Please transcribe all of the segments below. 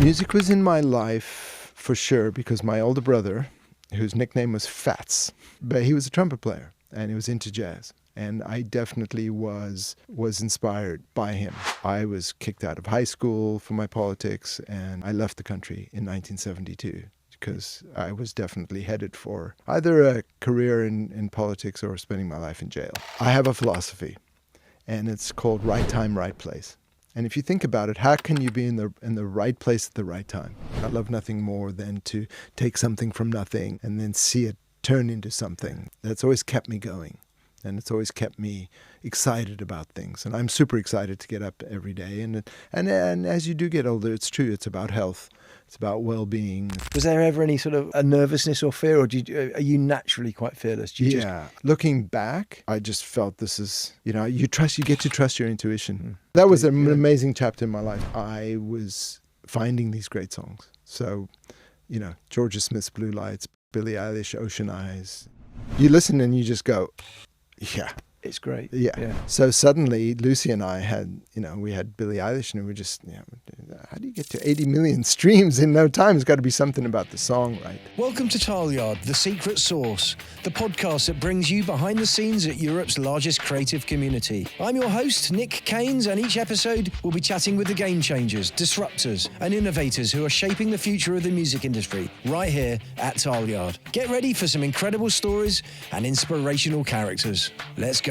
Music was in my life for sure because my older brother, whose nickname was Fats, but he was a trumpet player and he was into jazz. And I definitely was inspired by him. I was kicked out of high school for my politics and I left the country in 1972 because I was definitely headed for either a career in politics or spending my life in jail. I have a philosophy and it's called right time, right place. And if you think about it, how can you be in the right place at the right time? I love nothing more than to take something from nothing and then see it turn into something. That's always kept me going. And it's always kept me excited about things. And I'm super excited to get up every day. And as you do get older, it's true. It's about health. It's about well-being. Was there ever any sort of a nervousness or fear, or are you naturally quite fearless? Looking back, I just felt this is, you get to trust your intuition. That was an amazing chapter in my life. I was finding these great songs. So, Georgia Smith's Blue Lights, Billie Eilish, Ocean Eyes. You listen and you just go, yeah. It's great. Yeah. So suddenly Lucy and I had, we had Billie Eilish and we were just, how do you get to 80 million streams in no time? It's got to be something about the song, right? Welcome to Tileyard, The Secret Sauce, the podcast that brings you behind the scenes at Europe's largest creative community. I'm your host, Nick Keynes, and each episode we'll be chatting with the game changers, disruptors, and innovators who are shaping the future of the music industry right here at Tileyard. Get ready for some incredible stories and inspirational characters. Let's go.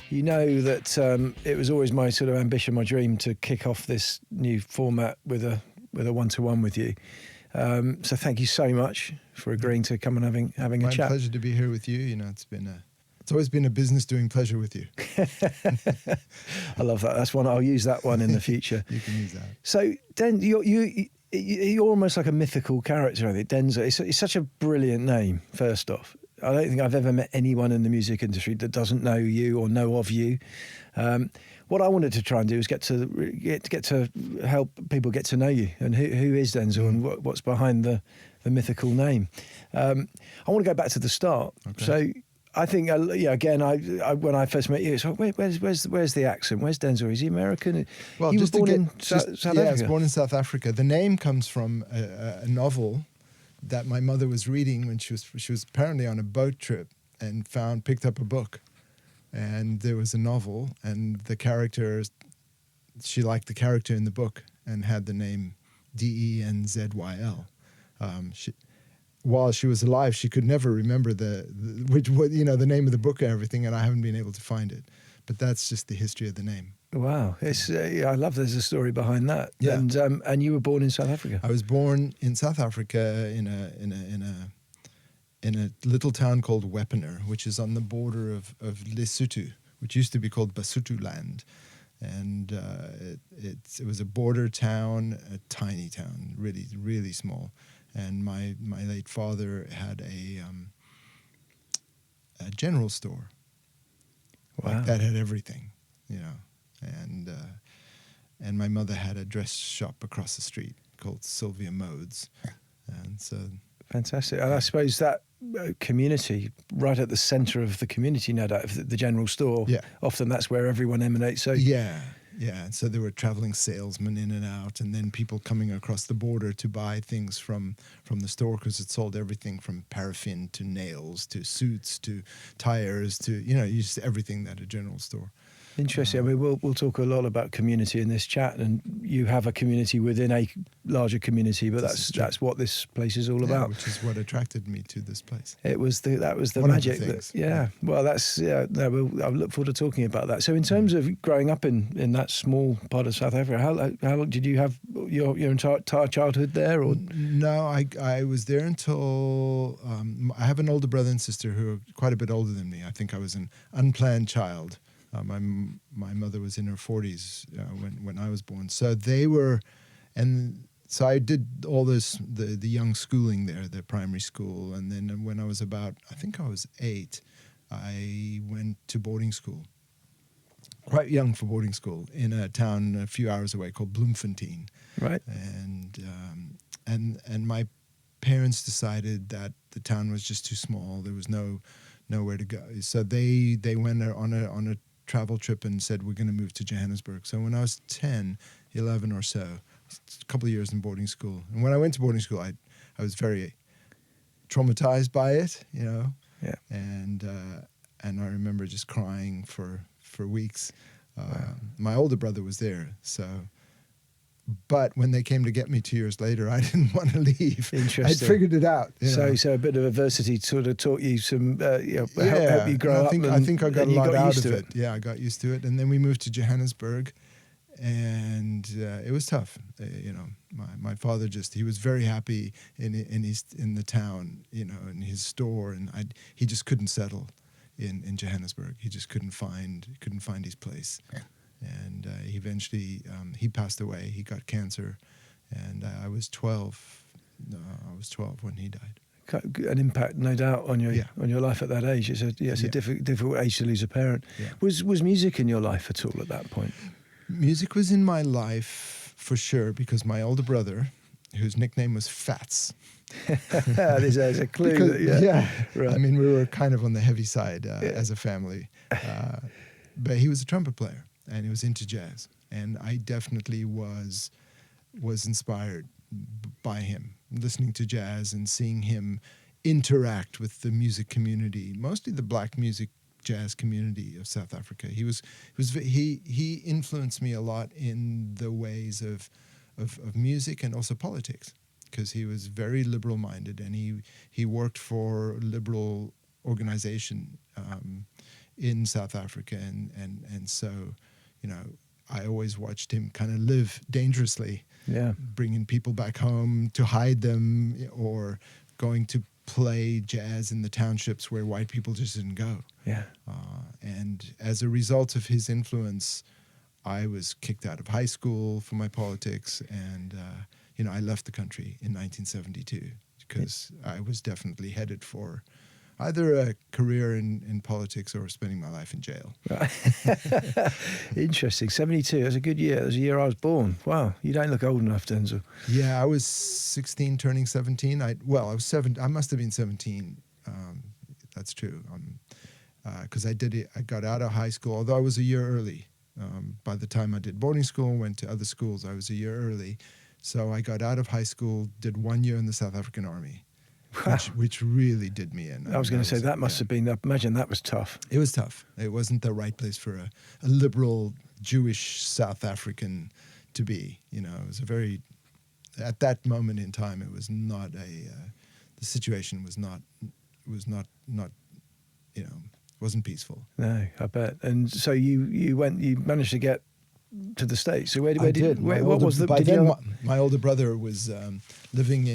You know that it was always my sort of ambition, my dream, to kick off this new format with a one-to-one with you. So thank you so much for agreeing to come and having a chat. My pleasure to be here with you. It's always been a business doing pleasure with you. I love that. That's one. I'll use that one in the future. You can use that. So Den, you're almost like a mythical character. I think Denzyl. It's such a brilliant name. First off. I don't think I've ever met anyone in the music industry that doesn't know you or know of you. What I wanted to try and do is get to help people get to know you and who is Denzyl and what's behind the mythical name. I want to go back to the start. Okay. So I think again, I when I first met you, it's like, where's the accent? Where's Denzyl? Is he American? Well, you were born in South Africa. Yeah, I was born in South Africa. The name comes from a novel that my mother was reading when she was apparently on a boat trip and picked up a book, and there was a novel, and she liked the character in the book and had the name Denzyl. While she was alive, she could never remember the name of the book and everything, and I haven't been able to find it. But that's just the history of the name. Wow, it's I love there's a story behind that. Yeah. And you were born in South Africa. I was born in South Africa in a little town called Wepener, which is on the border of Lesotho, which used to be called Basotho land, and it was a border town, a tiny town, really really small. And my late father had a general store. Wow. Like that had everything, and my mother had a dress shop across the street called Sylvia Modes, and so fantastic. And I suppose that community, right at the centre of the community, no doubt, the general store. Yeah. Often that's where everyone emanates. So yeah. And so there were traveling salesmen in and out, and then people coming across the border to buy things from the store because it sold everything from paraffin to nails to suits to tires to just everything that a general store. Interesting. I mean, we'll talk a lot about community in this chat, and you have a community within a larger community, but that's what this place is all about. Which is what attracted me to this place. That was the One magic. Of the things. Well, that's I look forward to talking about that. So, in terms of growing up in that small part of South Africa, how long did you have your entire childhood there? Or no, I was there until I have an older brother and sister who are quite a bit older than me. I think I was an unplanned child. My mother was in her 40s when I was born. So they were, and so I did all this, the young schooling there, the primary school. And then when I was I think I was 8, I went to boarding school. Quite young for boarding school in a town a few hours away called Bloemfontein. Right. And my parents decided that the town was just too small. There was nowhere to go. So they went on a travel trip and said, we're going to move to Johannesburg. So when I was 11 or so, I a couple of years in boarding school. And when I went to boarding school, I was very traumatized by it, you know. Yeah. And I remember just crying for weeks. My older brother was there, so. But when they came to get me 2 years later, I didn't want to leave. Interesting. I'd figured it out. So a bit of adversity sort of taught you some, help you grow up. And I think I got a lot out of it. Yeah, I got used to it. And then we moved to Johannesburg, and it was tough. My father he was very happy in the town, you know, in his store, and he just couldn't settle in Johannesburg. He just couldn't find his place. And he eventually he passed away. He got cancer, and I was 12. I was 12 when he died. An impact, no doubt, on your life at that age. It's a difficult age to lose a parent. Yeah. Was music in your life at all at that point? Music was in my life for sure, because my older brother, whose nickname was Fats. There's a clue. Right. I mean, we were kind of on the heavy side as a family, but he was a trumpet player. And he was into jazz, and I definitely was inspired by him, listening to jazz and seeing him interact with the music community, mostly the black music jazz community of South Africa. He influenced me a lot in the ways of music and also politics, because he was very liberal minded, and he worked for a liberal organization in South Africa, and so. You know, I always watched him kind of live dangerously, bringing people back home to hide them, or going to play jazz in the townships where white people just didn't go. Yeah. And as a result of his influence, I was kicked out of high school for my politics, and I left the country in 1972 because I was definitely headed for either a career in politics or spending my life in jail. Right. Interesting. 72, that's a good year. That was the year I was born. Wow, you don't look old enough, Denzyl. Yeah, I was 16 turning 17. I was 7. I must have been 17. That's true. Because I got out of high school, although I was a year early. By the time I did boarding school and went to other schools, I was a year early. So I got out of high school, did 1 year in the South African Army. Wow. Which really did me in. I was going to say that must have been. Imagine that was tough. It was tough. It wasn't the right place for a liberal Jewish South African to be. You know, it was at that moment in time, it was not the situation was not, wasn't peaceful. No, I bet. And so you managed to get to the States. So where did. What was the? By then, my older brother was living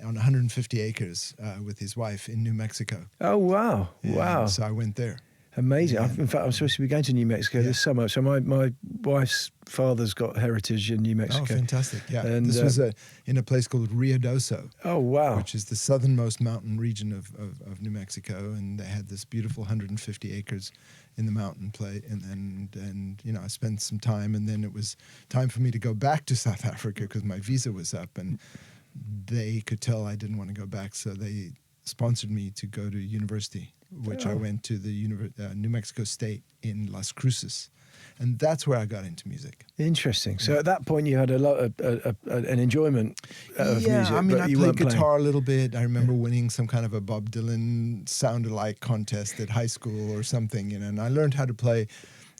on 150 acres with his wife in New Mexico. Oh wow! Wow! So I went there. Amazing. In fact, I'm supposed to be going to New Mexico this summer. So my wife's father's got heritage in New Mexico. Oh, fantastic! Yeah, and this was in a place called Rio Doso. Oh wow! Which is the southernmost mountain region of New Mexico, and they had this beautiful 150 acres in the mountain play, and I spent some time, and then it was time for me to go back to South Africa because my visa was up, and they could tell I didn't want to go back, so they sponsored me to go to university, which I went to the New Mexico State in Las Cruces, and that's where I got into music. Interesting. So at that point, you had a lot of an enjoyment of music. Yeah, I mean, but I played guitar a little bit. I remember winning some kind of a Bob Dylan sound-alike contest at high school or something, and I learned how to play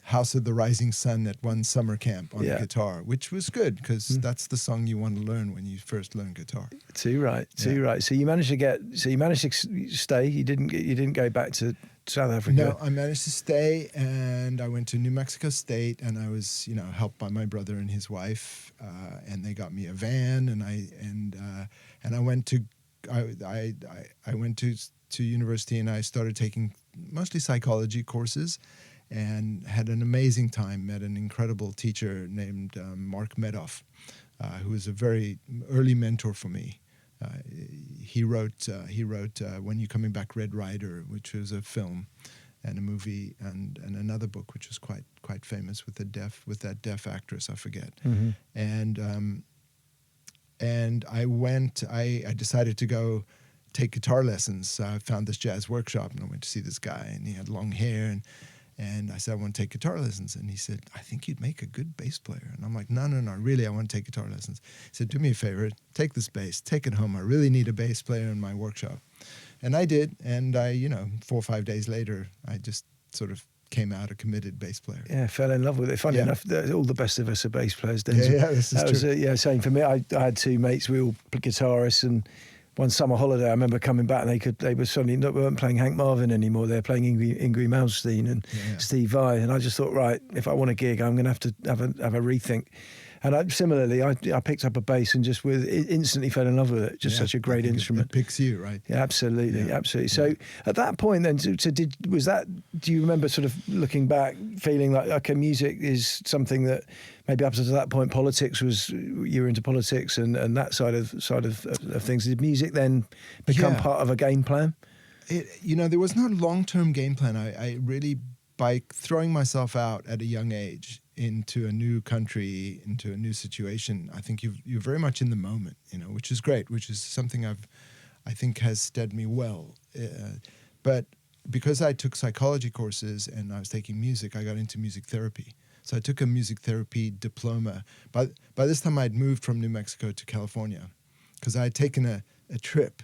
House of the Rising Sun at one summer camp on the guitar, which was good because that's the song you want to learn when you first learn guitar. Too right. So you managed to stay. You didn't go back to South Africa. No, I managed to stay, and I went to New Mexico State, and I was helped by my brother and his wife, and they got me a van, and I went to I went to university, and I started taking mostly psychology courses. And had an amazing time, met an incredible teacher named Mark Medoff, who was a very early mentor for me. He wrote When You Coming Back, Red Rider, which was a film and a movie, and another book which was quite famous with that deaf actress, I forget. Mm-hmm. And I decided to go take guitar lessons. So I found this jazz workshop, and I went to see this guy, and he had long hair, And I said, I want to take guitar lessons. And he said, I think you'd make a good bass player. And I'm like, no, really, I want to take guitar lessons. He said, do me a favor, take this bass, take it home. I really need a bass player in my workshop. And I did. And 4 or 5 days later, I just sort of came out a committed bass player. Yeah, fell in love with it. Funny enough, all the best of us are bass players. This is true. Same for me. I had two mates, we all guitarists, and one summer holiday, I remember coming back and they were suddenly weren't playing Hank Marvin anymore. They were playing Yngwie Malmsteen and Steve Vai. And I just thought, right, if I want a gig, I'm going to have a rethink. And similarly, I picked up a bass and just instantly fell in love with it. Just such a great instrument. It picks you, right? Yeah, absolutely. So at that point, then, do you remember sort of looking back, feeling like, okay, music is something that maybe up to that point, you were into politics and that side of things. Did music then become part of a game plan? There was no long-term game plan. I really, by throwing myself out at a young age into a new country, into a new situation, I think you're very much in the moment, which is great, which is something I think has steadied me well. But because I took psychology courses and I was taking music, I got into music therapy. So I took a music therapy diploma. By this time, I'd moved from New Mexico to California because I had taken a trip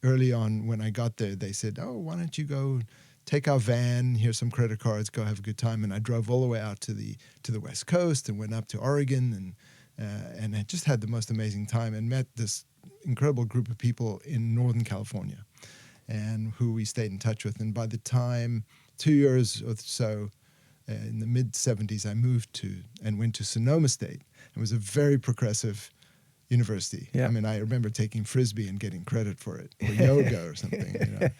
early on. When I got there, they said, oh, why don't you go take our van, here's some credit cards, go have a good time. And I drove all the way out to the West Coast and went up to Oregon and I just had the most amazing time and met this incredible group of people in Northern California and who we stayed in touch with. And by the time 2 years or so, in the mid-'70s, I moved and went to Sonoma State. It was a very progressive university. Yeah. I mean, I remember taking Frisbee and getting credit for it, or yoga or something.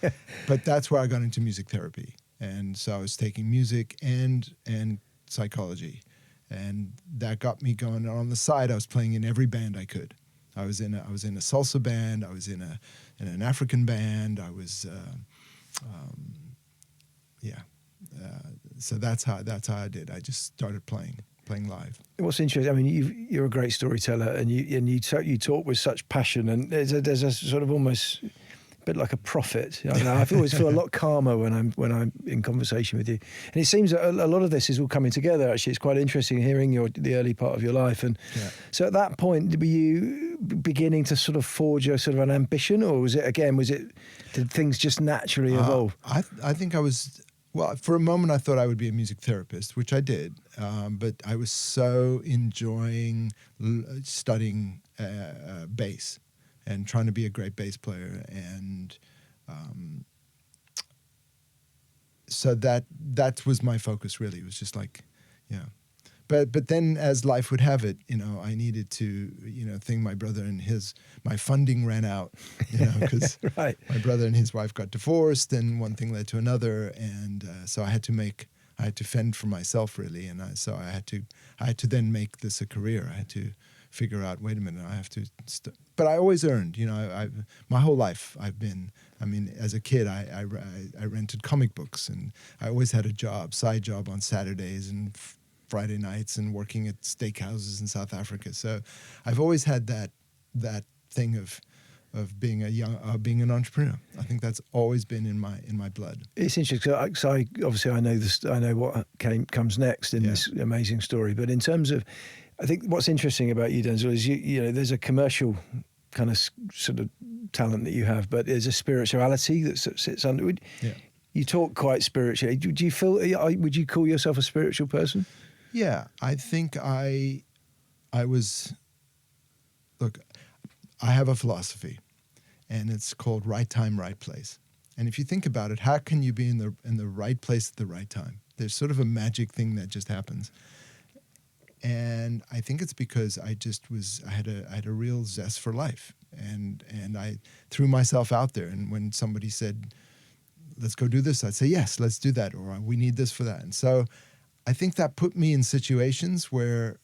But that's where I got into music therapy. And so I was taking music and psychology. And that got me going. On the side, I was playing in every band I could. I was in a salsa band. I was in an African band. I was, so that's how I did. I just started playing live. What's interesting, I mean, you're a great storyteller, and you talk with such passion, and there's a sort of almost a bit like a prophet. I always feel a lot calmer when I'm in conversation with you, and it seems that a lot of this is all coming together. Actually, it's quite interesting hearing the early part of your life, and so at that point, were you beginning to sort of forge a sort of an ambition, or did things just naturally evolve? I think I was. Well, for a moment, I thought I would be a music therapist, which I did. But I was so enjoying studying bass and trying to be a great bass player. And so that was my focus, really. It was just like, But then, as life would have it, I needed to, think my brother and my funding ran out, because right. My brother and his wife got divorced, and one thing led to another, and so I had to fend for myself, really, and so I had to then make this a career. I had to figure out, wait a minute, I have to. But I always earned, my whole life as a kid, I rented comic books, and I always had a side job on Saturdays and Friday nights and working at steakhouses in South Africa. So I've always had that thing of being being an entrepreneur. I think that's always been in my blood. It's interesting. So I know this. I know what comes next in this amazing story. But in terms of, I think what's interesting about you, Denzyl, is there's a commercial kind of sort of talent that you have, but there's a spirituality that sits under it. Yeah. You talk quite spiritually. Do you feel? Would you call yourself a spiritual person? Yeah, I think I was. Look, I have a philosophy, and it's called right time, right place. And if you think about it, how can you be in the right place at the right time? There's sort of a magic thing that just happens. And I think it's because I had a real zest for life, and I threw myself out there. And when somebody said, "Let's go do this," I'd say, "Yes, let's do that," or "We need this for that." And so I think that put me in situations where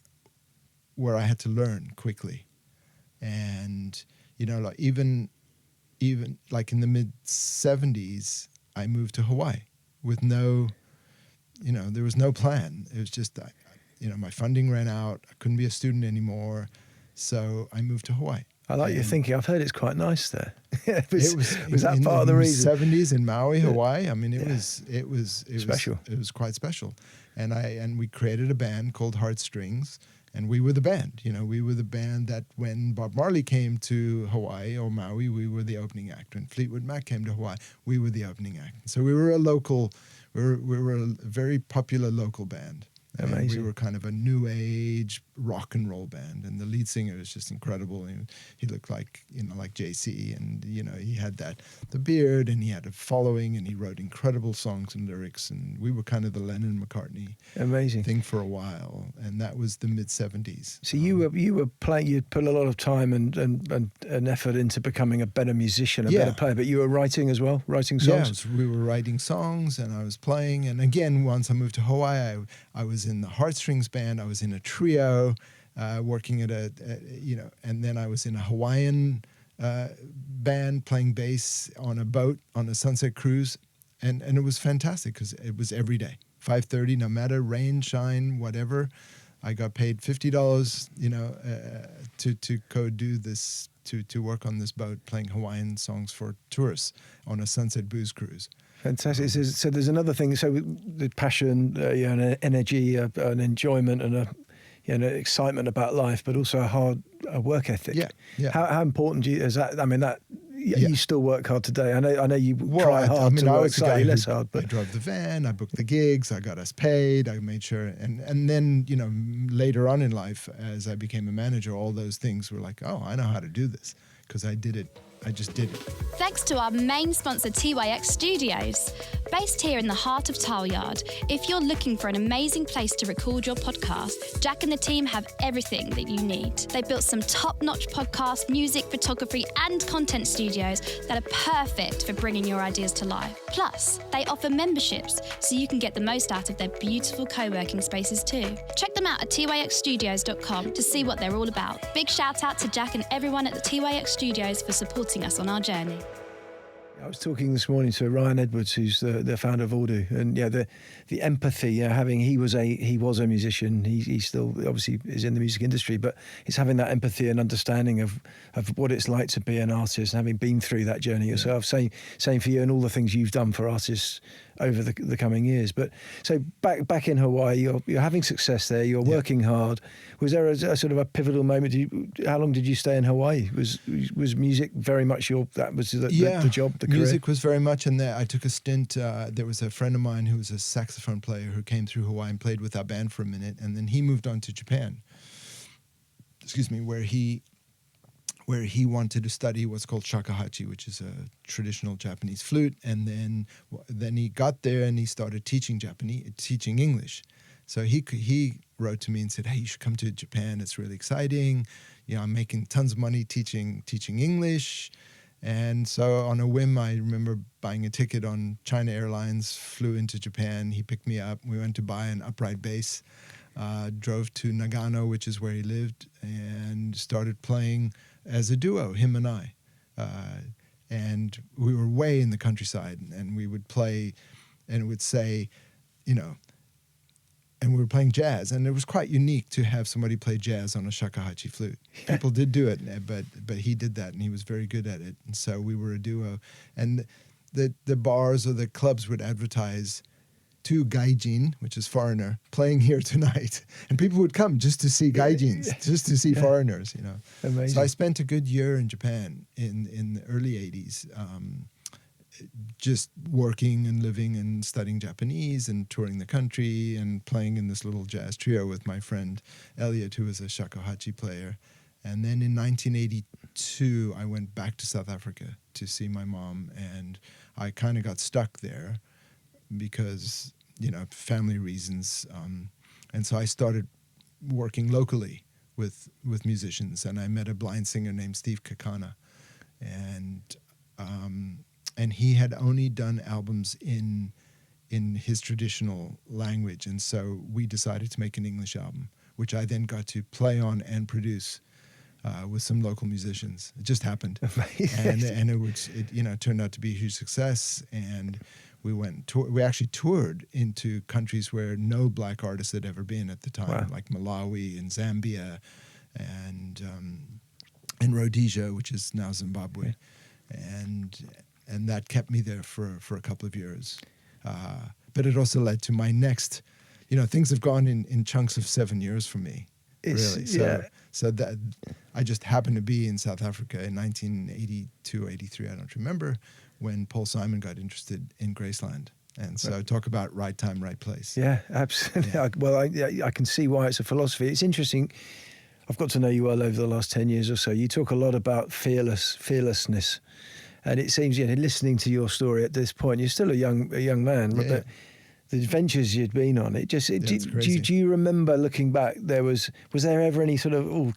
I had to learn quickly. And, like even like in the mid-'70s, I moved to Hawaii with no, there was no plan. It was just, my funding ran out. I couldn't be a student anymore. So I moved to Hawaii. I like your thinking. I've heard it's quite nice there. was that in, part of the in reason? 70s in Maui, Hawaii. I mean, it was Special. It was quite special, and we created a band called Heartstrings, and we were the band. You know, we were the band that when Bob Marley came to Hawaii or Maui, we were the opening act. When Fleetwood Mac came to Hawaii, we were the opening act. So we were a local, we were a very popular local band. Amazing. And we were kind of a new age rock and roll band, and the lead singer was just incredible. He looked like JC, and he had the beard, and he had a following, and he wrote incredible songs and lyrics, and we were kind of the Lennon McCartney thing for a while, and that was the mid '70s. So you were playing. You'd put a lot of time and effort into becoming a better musician, a better player, but you were writing as well, writing songs. Yeah, we were writing songs, and I was playing. And again, once I moved to Hawaii, I was in the Heartstrings band. I was in a trio, working at and then I was in a Hawaiian band playing bass on a boat on a sunset cruise, and it was fantastic because it was every day, 5:30, no matter rain, shine, whatever. I got paid $50, to go do this, to work on this boat playing Hawaiian songs for tourists on a sunset booze cruise. Fantastic. So there's another thing. So the passion, an energy, an enjoyment, and an excitement about life, but also a work ethic. Yeah. How important is that? I mean, you still work hard today. I know you try hard to work slightly less hard. But I drove the van, I booked the gigs, I got us paid, I made sure, and then later on in life, as I became a manager, all those things were like, oh, I know how to do this because I did it. I just did it. Thanks to our main sponsor, TYX Studios. Based here in the heart of Tileyard, if you're looking for an amazing place to record your podcast, Jack and the team have everything that you need. They built some top-notch podcast, music, photography, and content studios that are perfect for bringing your ideas to life. Plus, they offer memberships so you can get the most out of their beautiful co-working spaces too. Check them out at tyxstudios.com to see what they're all about. Big shout out to Jack and everyone at the TYX Studios for supporting us on our journey. I was talking this morning to Ryan Edwards, who's the founder of Audu, and the empathy. He was a musician. He still obviously is in the music industry, but it's having that empathy and understanding of what it's like to be an artist, and having been through that journey yourself. Same for you, and all the things you've done for artists over the coming years. But so back in Hawaii, you're having success there. You're working hard. Was there a sort of a pivotal moment? How long did you stay in Hawaii? Was music very much the job? The career? Music was very much in there. I took a stint. There was a friend of mine who was a saxophone player who came through Hawaii and played with our band for a minute, and then he moved on to Japan. Where he wanted to study what's called shakuhachi, which is a traditional Japanese flute, and then he got there and he started teaching English. So he wrote to me and said, "Hey, you should come to Japan. It's really exciting. I'm making tons of money teaching English." And so on a whim, I remember buying a ticket on China Airlines, flew into Japan. He picked me up. We went to buy an upright bass, drove to Nagano, which is where he lived, and started playing as a duo, him and I. And we were way in the countryside, and we would play, and it would say, and we were playing jazz, and it was quite unique to have somebody play jazz on a shakuhachi flute. People did do it, but he did that, and he was very good at it. And so we were a duo. And the bars or the clubs would advertise to gaijin, which is foreigner, playing here tonight. And people would come just to see gaijins, just to see foreigners, Amazing. So I spent a good year in Japan in the early 80s, just working and living and studying Japanese and touring the country and playing in this little jazz trio with my friend Elliot, who was a shakuhachi player. And then in 1982, I went back to South Africa to see my mom, and I kind of got stuck there because, family reasons. And so I started working locally with musicians, and I met a blind singer named Steve Kakana. And he had only done albums in his traditional language, and so we decided to make an English album, which I then got to play on and produce with some local musicians. It just happened, and it turned out to be a huge success. And we actually toured into countries where no black artists had ever been at the time, like Malawi and Zambia, and and Rhodesia, which is now Zimbabwe, and that kept me there for a couple of years. But it also led to my next, things have gone in chunks of 7 years for me. Really. So that I just happened to be in South Africa in 1982, 83, I don't remember, when Paul Simon got interested in Graceland. And so talk about right time, right place. Yeah, absolutely. Yeah. I can see why it's a philosophy. It's interesting. I've got to know you well over the last 10 years or so. You talk a lot about fearlessness. And it seems, listening to your story at this point, you're still a young man, but the adventures you'd been on, do you remember looking back, was there ever any sort of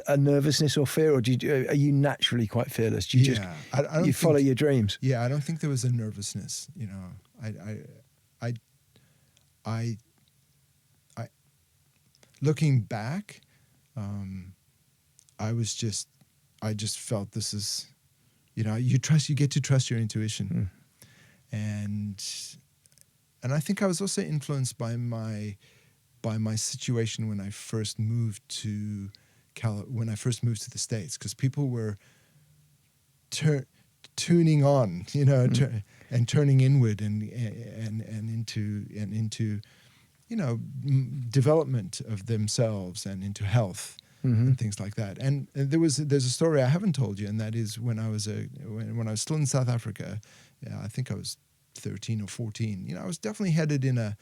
a nervousness or fear, or are you naturally quite fearless? Do you I don't follow your dreams? Yeah, I don't think there was a nervousness, I looking back, I just felt this is, you get to trust your intuition. And I think I was also influenced by my situation when I first moved to the States, because people were tuning on, and turning inward and into development of themselves and into health. And things like that. And there's a story I haven't told you, and that is when I was still in South Africa. I think I was 13 or 14. I was definitely headed in I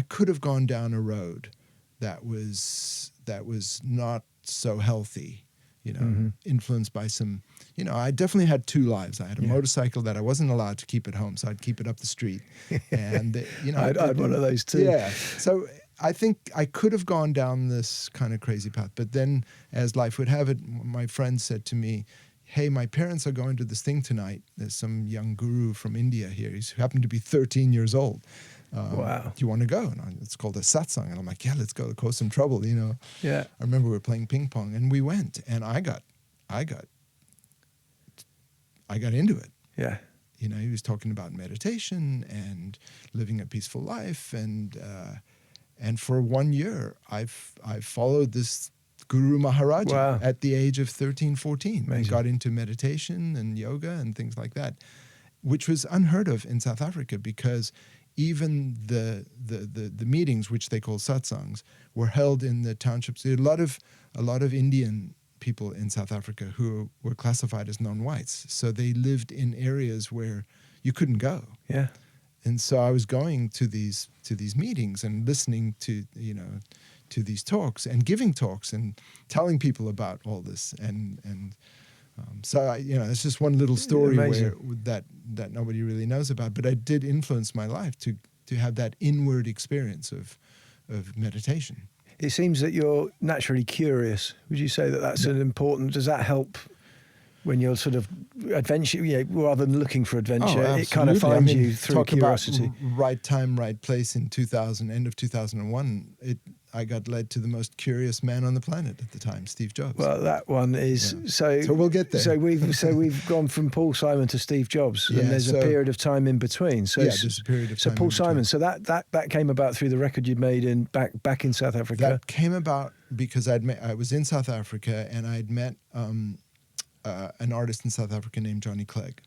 could have gone down a road that was not so healthy. Influenced by some. I definitely had two lives. I had a motorcycle that I wasn't allowed to keep at home, so I'd keep it up the street. And I had one of those too. Yeah. So I think I could have gone down this kind of crazy path, but then, as life would have it, my friend said to me, "Hey, my parents are going to this thing tonight. There's some young guru from India here. He's happened to be 13 years old. Wow. Do you want to go?" And it's called a satsang. And I'm like, "Yeah, let's go. Cause some trouble, Yeah. I remember we were playing ping pong, and we went, and I got into it. Yeah. He was talking about meditation and living a peaceful life, and for 1 year, I followed this Guru Maharaja at the age of 13, 14. Amazing. And got into meditation and yoga and things like that, which was unheard of in South Africa, because even the meetings, which they call satsangs, were held in the townships. There are a lot of Indian people in South Africa who were classified as non-whites, so they lived in areas where you couldn't go. Yeah. And so I was going to these meetings and listening to these talks and giving talks and telling people about all this, so it's just one little story that nobody really knows about, but it did influence my life to have that inward experience of meditation. It seems that you're naturally curious. Would you say that that's an important? Does that help when you're sort of adventure, rather than looking for adventure? It kind of finds you through curiosity. Talk about right time, right place in end of 2001. I got led to the most curious man on the planet at the time, Steve Jobs. Well, that one is so we'll get there. So we've gone from Paul Simon to Steve Jobs, and there's a period of time in between. So there's a period of time. So Paul in between. Simon. So that came about through the record you'd made back in South Africa. That came about because I was in South Africa, and I'd met an artist in South Africa named Johnny Clegg,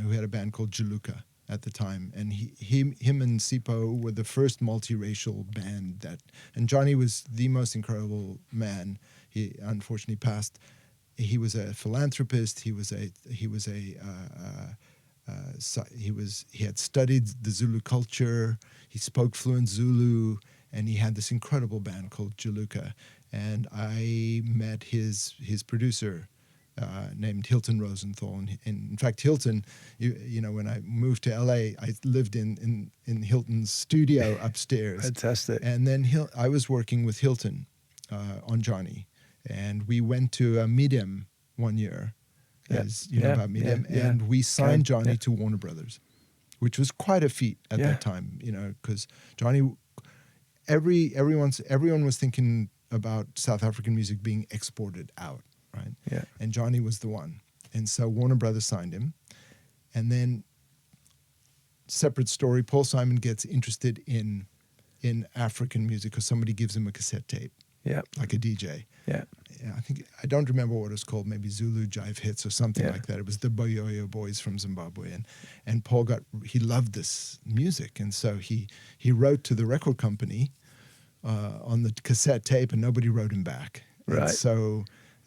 who had a band called Juluka at the time, and him and Sipho were the first multiracial band and Johnny was the most incredible man. He unfortunately passed. He was a philanthropist. He had studied the Zulu culture. He spoke fluent Zulu, and he had this incredible band called Juluka. And I met his producer, named Hilton Rosenthal. And in fact, Hilton, when I moved to LA, I lived in Hilton's studio upstairs. Fantastic. And then I was working with Hilton on Johnny. And we went to a Medium one year, as you know about Medium. And we signed Johnny to Warner Brothers, which was quite a feat at that time, because Johnny, everyone was thinking about South African music being exported out. Right. Yeah. And Johnny was the one. And so Warner Brothers signed him. And then, separate story, Paul Simon gets interested in African music because somebody gives him a cassette tape. Yeah. Like a DJ. Yeah. I think, I don't remember what it was called, maybe Zulu Jive Hits or something Yeah. like that. It was the Boyoyo Boys from Zimbabwe. And Paul he loved this music. And so he wrote to the record company on the cassette tape, and nobody wrote him back. Right.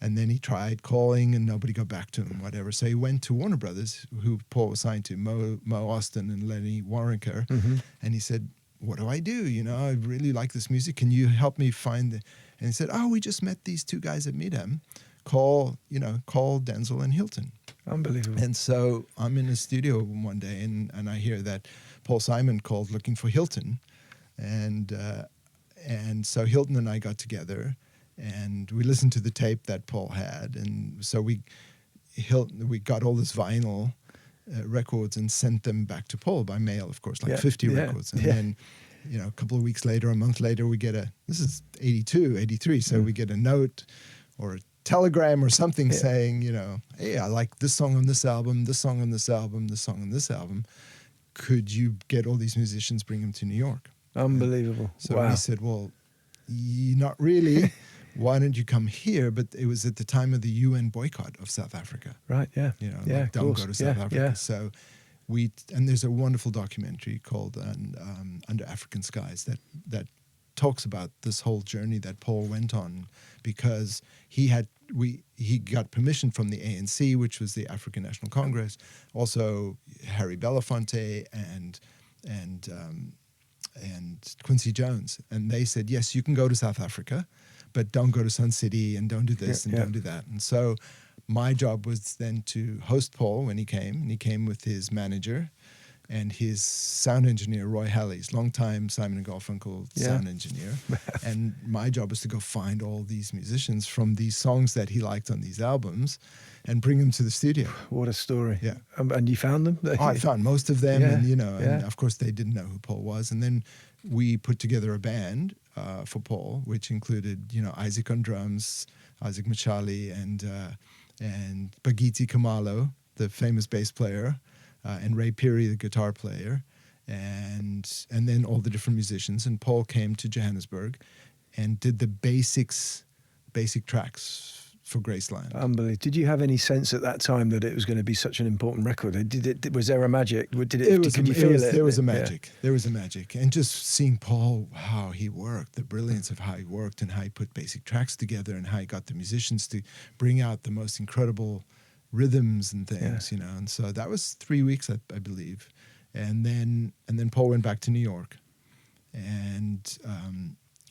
And then he tried calling and nobody got back to him, whatever. So he went to Warner Brothers, who Paul was signed to, Mo Austin and Lenny Waronker. Mm-hmm. And he said, what do I do? I really like this music. Can you help me find And he said, we just met these two guys at Midham. Call Denzyl and Hilton. Unbelievable. And so I'm in the studio one day and I hear that Paul Simon called looking for Hilton. And so Hilton and I got together and we listened to the tape that Paul had. And so we got all this vinyl records and sent them back to Paul by mail, of course, 50 records. And then, a couple of weeks later, a month later, we get this is 82, 83. So we get a note or a telegram or something saying, hey, I like this song on this album, this song on this album, this song on this album. Could you get all these musicians, bring them to New York? Unbelievable. So wow. we said, well, not really. Why don't you come here? But it was at the time of the UN boycott of South Africa. Right, yeah. Don't go to South Africa. Yeah. So and there's a wonderful documentary called Under African Skies that talks about this whole journey that Paul went on, because he got permission from the ANC, which was the African National Congress, also Harry Belafonte and Quincy Jones, and they said, yes, you can go to South Africa, but don't go to Sun City and don't do this and don't do that. And so my job was then to host Paul when he came, and he came with his manager and his sound engineer, Roy Halleys, longtime Simon & Garfunkel sound engineer. And my job was to go find all these musicians from these songs that he liked on these albums and bring them to the studio. What a story. Yeah. And you found them? I found most of them, Yeah. and of course they didn't know who Paul was. And then we put together a band for Paul, which included, Isaac on drums, Isaac Machali, and Bagiti Kamalo, the famous bass player, and Ray Peary, the guitar player, and then all the different musicians. And Paul came to Johannesburg and did the basic tracks for Graceland. Unbelievable. Did you have any sense at that time that it was going to be such an important record? Was there a magic? Could you feel it? There was a magic. Yeah. There was a magic. And just seeing Paul, how he worked, the brilliance of how he worked and how he put basic tracks together and how he got the musicians to bring out the most incredible rhythms and things, And so that was 3 weeks, I believe. And then Paul went back to New York, and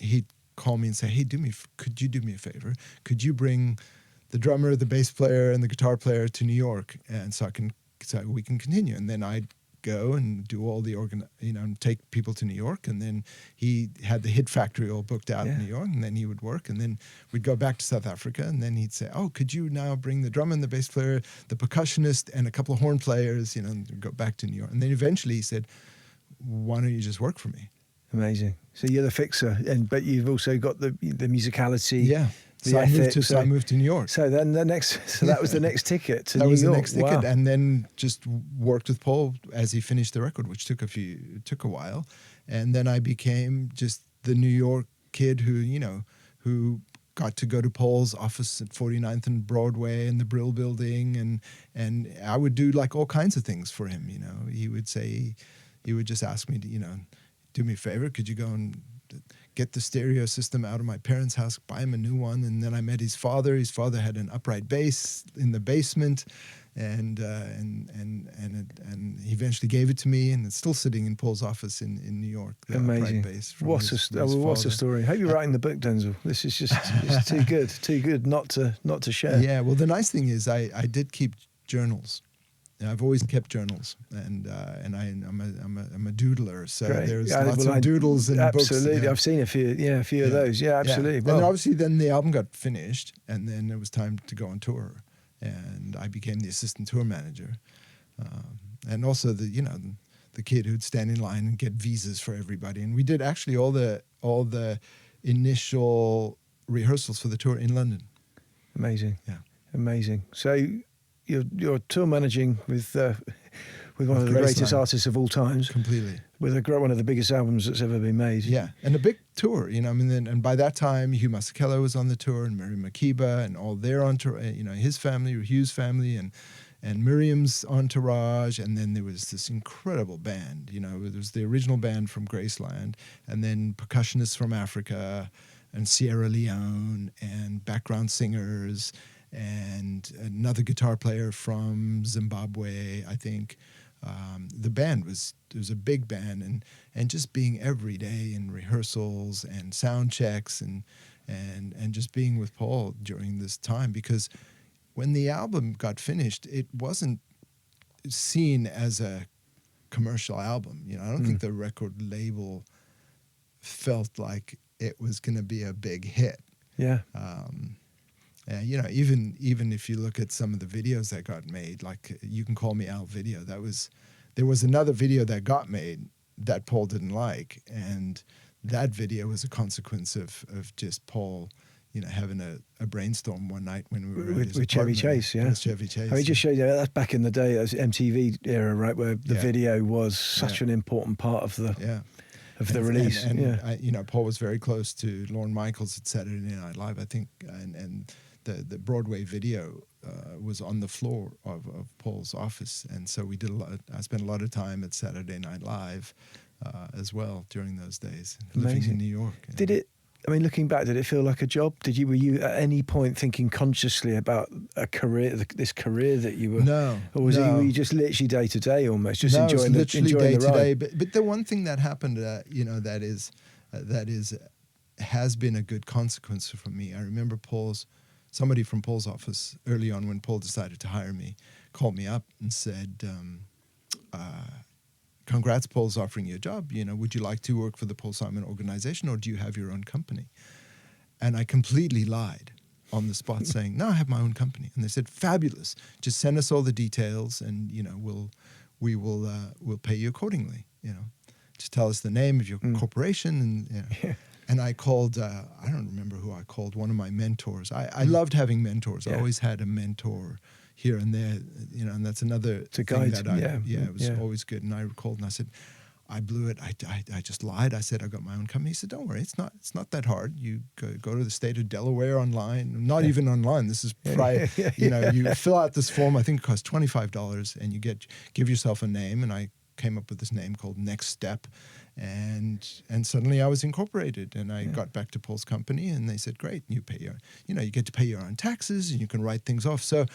he'd call me and say, hey, could you do me a favor? Could you bring the drummer, the bass player, and the guitar player to New York, and so we can continue? And then I'd go and do all the and take people to New York, and then he had the Hit Factory all booked out in New York, and then he would work, and then we'd go back to South Africa, and then he'd say, could you now bring the drummer and the bass player, the percussionist, and a couple of horn players, and go back to New York. And then eventually he said, why don't you just work for me? Amazing. So you're the fixer, but you've also got the musicality. Yeah. So I moved to New York. So then that was the next ticket to New York. That was the next ticket, Wow. and then just worked with Paul as he finished the record, which took a while, and then I became just the New York kid who got to go to Paul's office at 49th and Broadway and the Brill Building, and I would do all kinds of things for him. He would just ask me to do me a favor, could you go and get the stereo system out of my parents' house, buy him a new one. And then I met his father. His father had an upright bass in the basement, and he eventually gave it to me, and it's still sitting in Paul's office in New York. The Amazing. Upright bass from What his a story. I hope you're writing the book, Denzyl. This is just it's too good not to share. Yeah, well, the nice thing is I did keep journals. I've always kept journals, and I'm a doodler, so Great. there's lots of doodles and books. Absolutely, I've seen a few of those. Yeah, absolutely. Yeah. Well, and obviously, then the album got finished, and then it was time to go on tour, and I became the assistant tour manager, and also the kid who'd stand in line and get visas for everybody. And we did actually all the initial rehearsals for the tour in London. Amazing. Yeah, amazing. So. You're tour managing with with one of the greatest Graceland. artists of all times, Completely. with one of the biggest albums that's ever been made. Yeah, and a big tour, you know. I mean, and by that time, Hugh Masekela was on the tour, and Miriam Makeba, and all their entourage, you know, his family, Hugh's family, and Miriam's entourage, and then there was this incredible band. You know, there was the original band from Graceland, and then percussionists from Africa, and Sierra Leone, and background singers, and another guitar player from Zimbabwe, I think. The band was a big band, and just being every day in rehearsals and sound checks and just being with Paul during this time, because when the album got finished, it wasn't seen as a commercial album. You know, I don't think the record label felt like it was going to be a big hit. Yeah. And, you know, even if you look at some of the videos that got made, like You Can Call Me Al video, there was another video that got made that Paul didn't like, and that video was a consequence of just Paul, you know, having a brainstorm one night when we were with Chevy Chase, yeah. With Chevy Chase. I mean, just showed you that's back in the day, as MTV era, right, where the video was such an important part of the release. And you know, Paul was very close to Lorne Michaels at Saturday Night Live, I think, and the Broadway video was on the floor of Paul's office, and so we did I spent a lot of time at Saturday Night Live as well during those days, living in New York. Did it? I mean, looking back, did it feel like a job? Were you at any point thinking consciously about a career, this career that you were? No. Or were you just literally day to day almost, just enjoying it was literally enjoying day the to ride? day. But the one thing that happened, you know, that has been a good consequence for me. I remember somebody from Paul's office early on, when Paul decided to hire me, called me up and said, congrats, Paul's offering you a job. You know, would you like to work for the Paul Simon organization, or do you have your own company? And I completely lied on the spot, saying, no, I have my own company. And they said, fabulous. Just send us all the details, and, you know, we'll pay you accordingly. You know, just tell us the name of your corporation, and you know. Yeah. And I called, I don't remember who I called, one of my mentors. I loved having mentors. I always had a mentor here and there, you know, and that's another to guide. It was always good. And I called and I said, I blew it. I just lied. I said I got my own company. He said, don't worry, it's not that hard. You go to the state of Delaware online. Not even online. This is prior. You know, you fill out this form. I think it costs $25, and you give yourself a name. And I came up with this name called Next Step, and suddenly I was incorporated, and I got back to Paul's company, and they said, great, you get to pay your own taxes, and you can write things off. So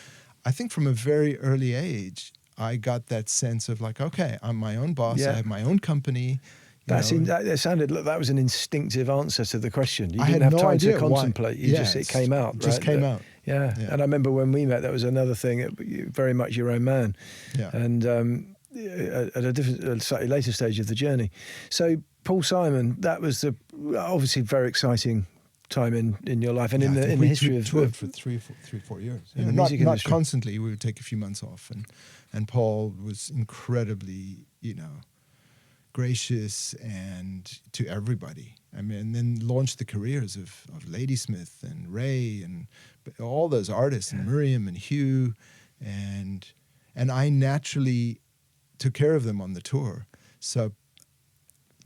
I think from a very early age, I got that sense of like, okay, I'm my own boss. I have my own company. That sounded like that was an instinctive answer to the question. You I didn't had have no time idea to contemplate. It came out. Just came out. Yeah. And I remember when we met, that was another thing. Very much your own man. Yeah. And at a slightly later stage of the journey. So Paul Simon, that was obviously very exciting time in your life and in the history of toured for 3-4 years. In the not music industry. Constantly. We would take a few months off, and Paul was incredibly, you know, gracious and to everybody. I mean, and then launched the careers of Ladysmith and Ray and all those artists, and Miriam and Hugh, and I naturally took care of them on the tour. So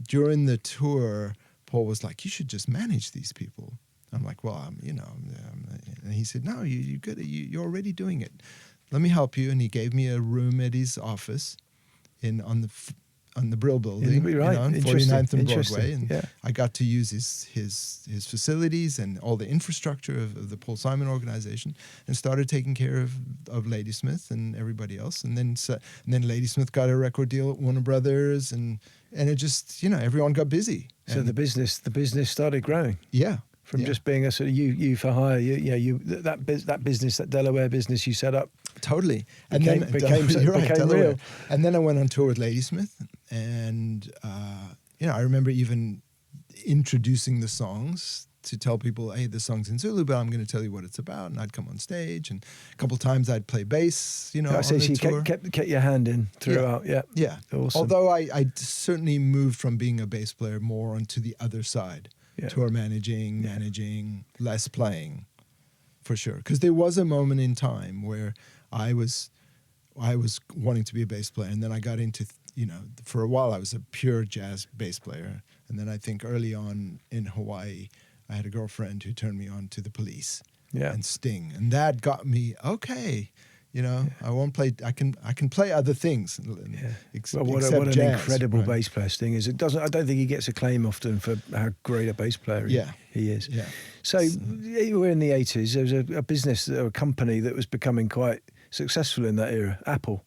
during the tour, Paul was like, you should just manage these people. I'm like, well, and he said, no, you're already doing it. Let me help you. And he gave me a room at his office on the Brill Building, right. on 49th and Broadway. And I got to use his facilities and all the infrastructure of the Paul Simon organization, and started taking care of Ladysmith and everybody else. And then Ladysmith got a record deal at Warner Brothers, and it just, you know, everyone got busy. So and the business started growing. Yeah. From just being a sort of you for hire, that business, that Delaware business you set up, totally, became Delaware. real. And then I went on tour with Ladysmith, and I remember even introducing the songs to tell people, hey, this song's in Zulu, but I'm going to tell you what it's about. And I'd come on stage, and a couple times I'd play bass. You know, I say on the tour. kept your hand in throughout. Yeah. Awesome. Although I certainly moved from being a bass player more onto the other side. Yeah. Tour managing, less playing, for sure. Because there was a moment in time where I I was wanting to be a bass player, and then I got into, for a while I was a pure jazz bass player, and then I think early on in Hawaii, I had a girlfriend who turned me on to the Police and Sting, and that got me okay. I won't play. I can play other things. Well, what except an jazz, incredible right? bass player Sting is. I don't think he gets acclaim often for how great a bass player he is. Yeah. So you were in the 80s. There was a business, or a company that was becoming quite successful in that era, Apple.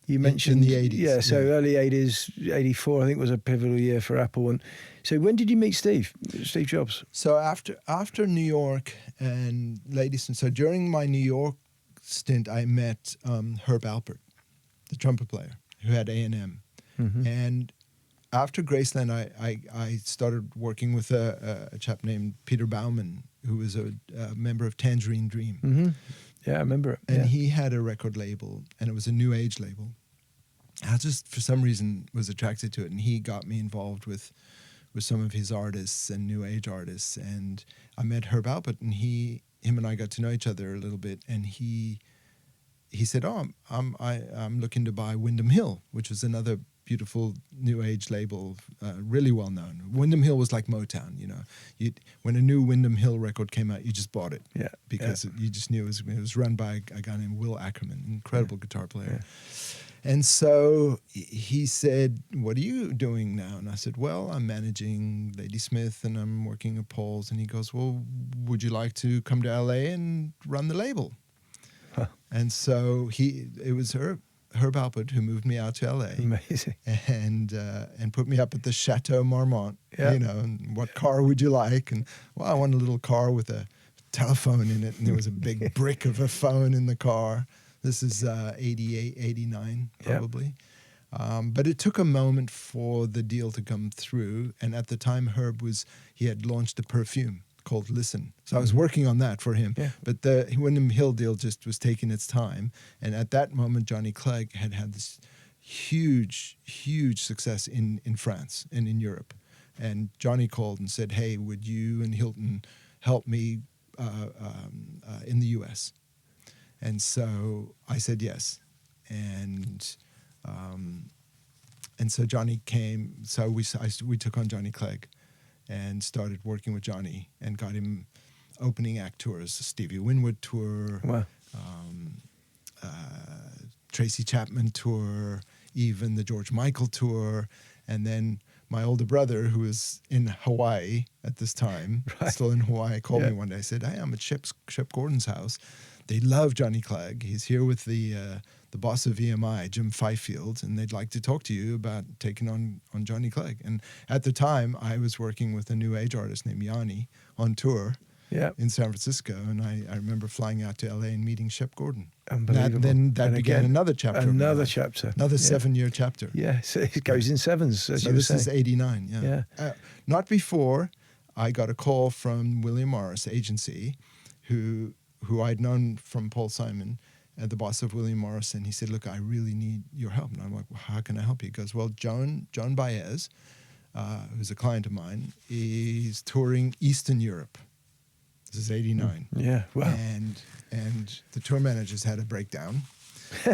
You mentioned in the 80s. Yeah, so early 80s, 84 I think was a pivotal year for Apple. And so when did you meet Steve Jobs? So after New York and so during my New York stint, I met Herb Alpert, the trumpet player who had A&M. Mm-hmm. And after Graceland, I started working with a chap named Peter Baumann, who was a member of Tangerine Dream. Mm-hmm. Yeah, I remember it. And he had a record label, and it was a new age label. I just, for some reason, was attracted to it, and he got me involved with some of his artists and new age artists. And I met Herb Alpert, and him and I got to know each other a little bit, and he said, "Oh, I'm looking to buy Windham Hill," which was another beautiful new age label, really well known. Windham Hill was like Motown, when a new Windham Hill record came out, you just bought it, because you just knew it was run by a guy named Will Ackerman, incredible guitar player. And so he said, "What are you doing now?" And I said, "Well, I'm managing Ladysmith and I'm working at Paul's." And he goes, "Well, would you like to come to LA and run the label?" Huh. And so it was Herb Alpert who moved me out to LA. Amazing. And put me up at the Chateau Marmont, and what car would you like? And, well, I want a little car with a telephone in it, and there was a big brick of a phone in the car. This is 88, 89, probably. But it took a moment for the deal to come through. And at the time, he had launched a perfume called Listen. So I was working on that for him. Yeah. But the Windham Hill deal just was taking its time. And at that moment, Johnny Clegg had this huge, huge success in France and in Europe. And Johnny called and said, "Hey, would you and Hilton help me in the U.S.?" And so I said yes, and so Johnny came. So we took on Johnny Clegg, and started working with Johnny, and got him opening act tours, the Stevie Winwood tour, wow. Tracy Chapman tour, even the George Michael tour, and then my older brother, who was in Hawaii at this time, still in Hawaii, called me one day. I said, "Hey, I'm at Shep Gordon's house. They love Johnny Clegg. He's here with the boss of EMI, Jim Fifield, and they'd like to talk to you about taking on Johnny Clegg." And at the time, I was working with a new age artist named Yanni on tour in San Francisco, and I remember flying out to LA and meeting Shep Gordon. Unbelievable. That began another chapter. Another chapter. Another 7-year chapter. Yeah, so it goes in sevens, as so you were this saying. is 89, not before I got a call from William Morris Agency, who I'd known from Paul Simon, the boss of William Morris, and he said, "Look, I really need your help." And I'm like, "Well, how can I help you?" He goes, "Well, Joan Baez, who's a client of mine, is touring Eastern Europe." This is 89. Yeah, wow. And the tour managers had a breakdown.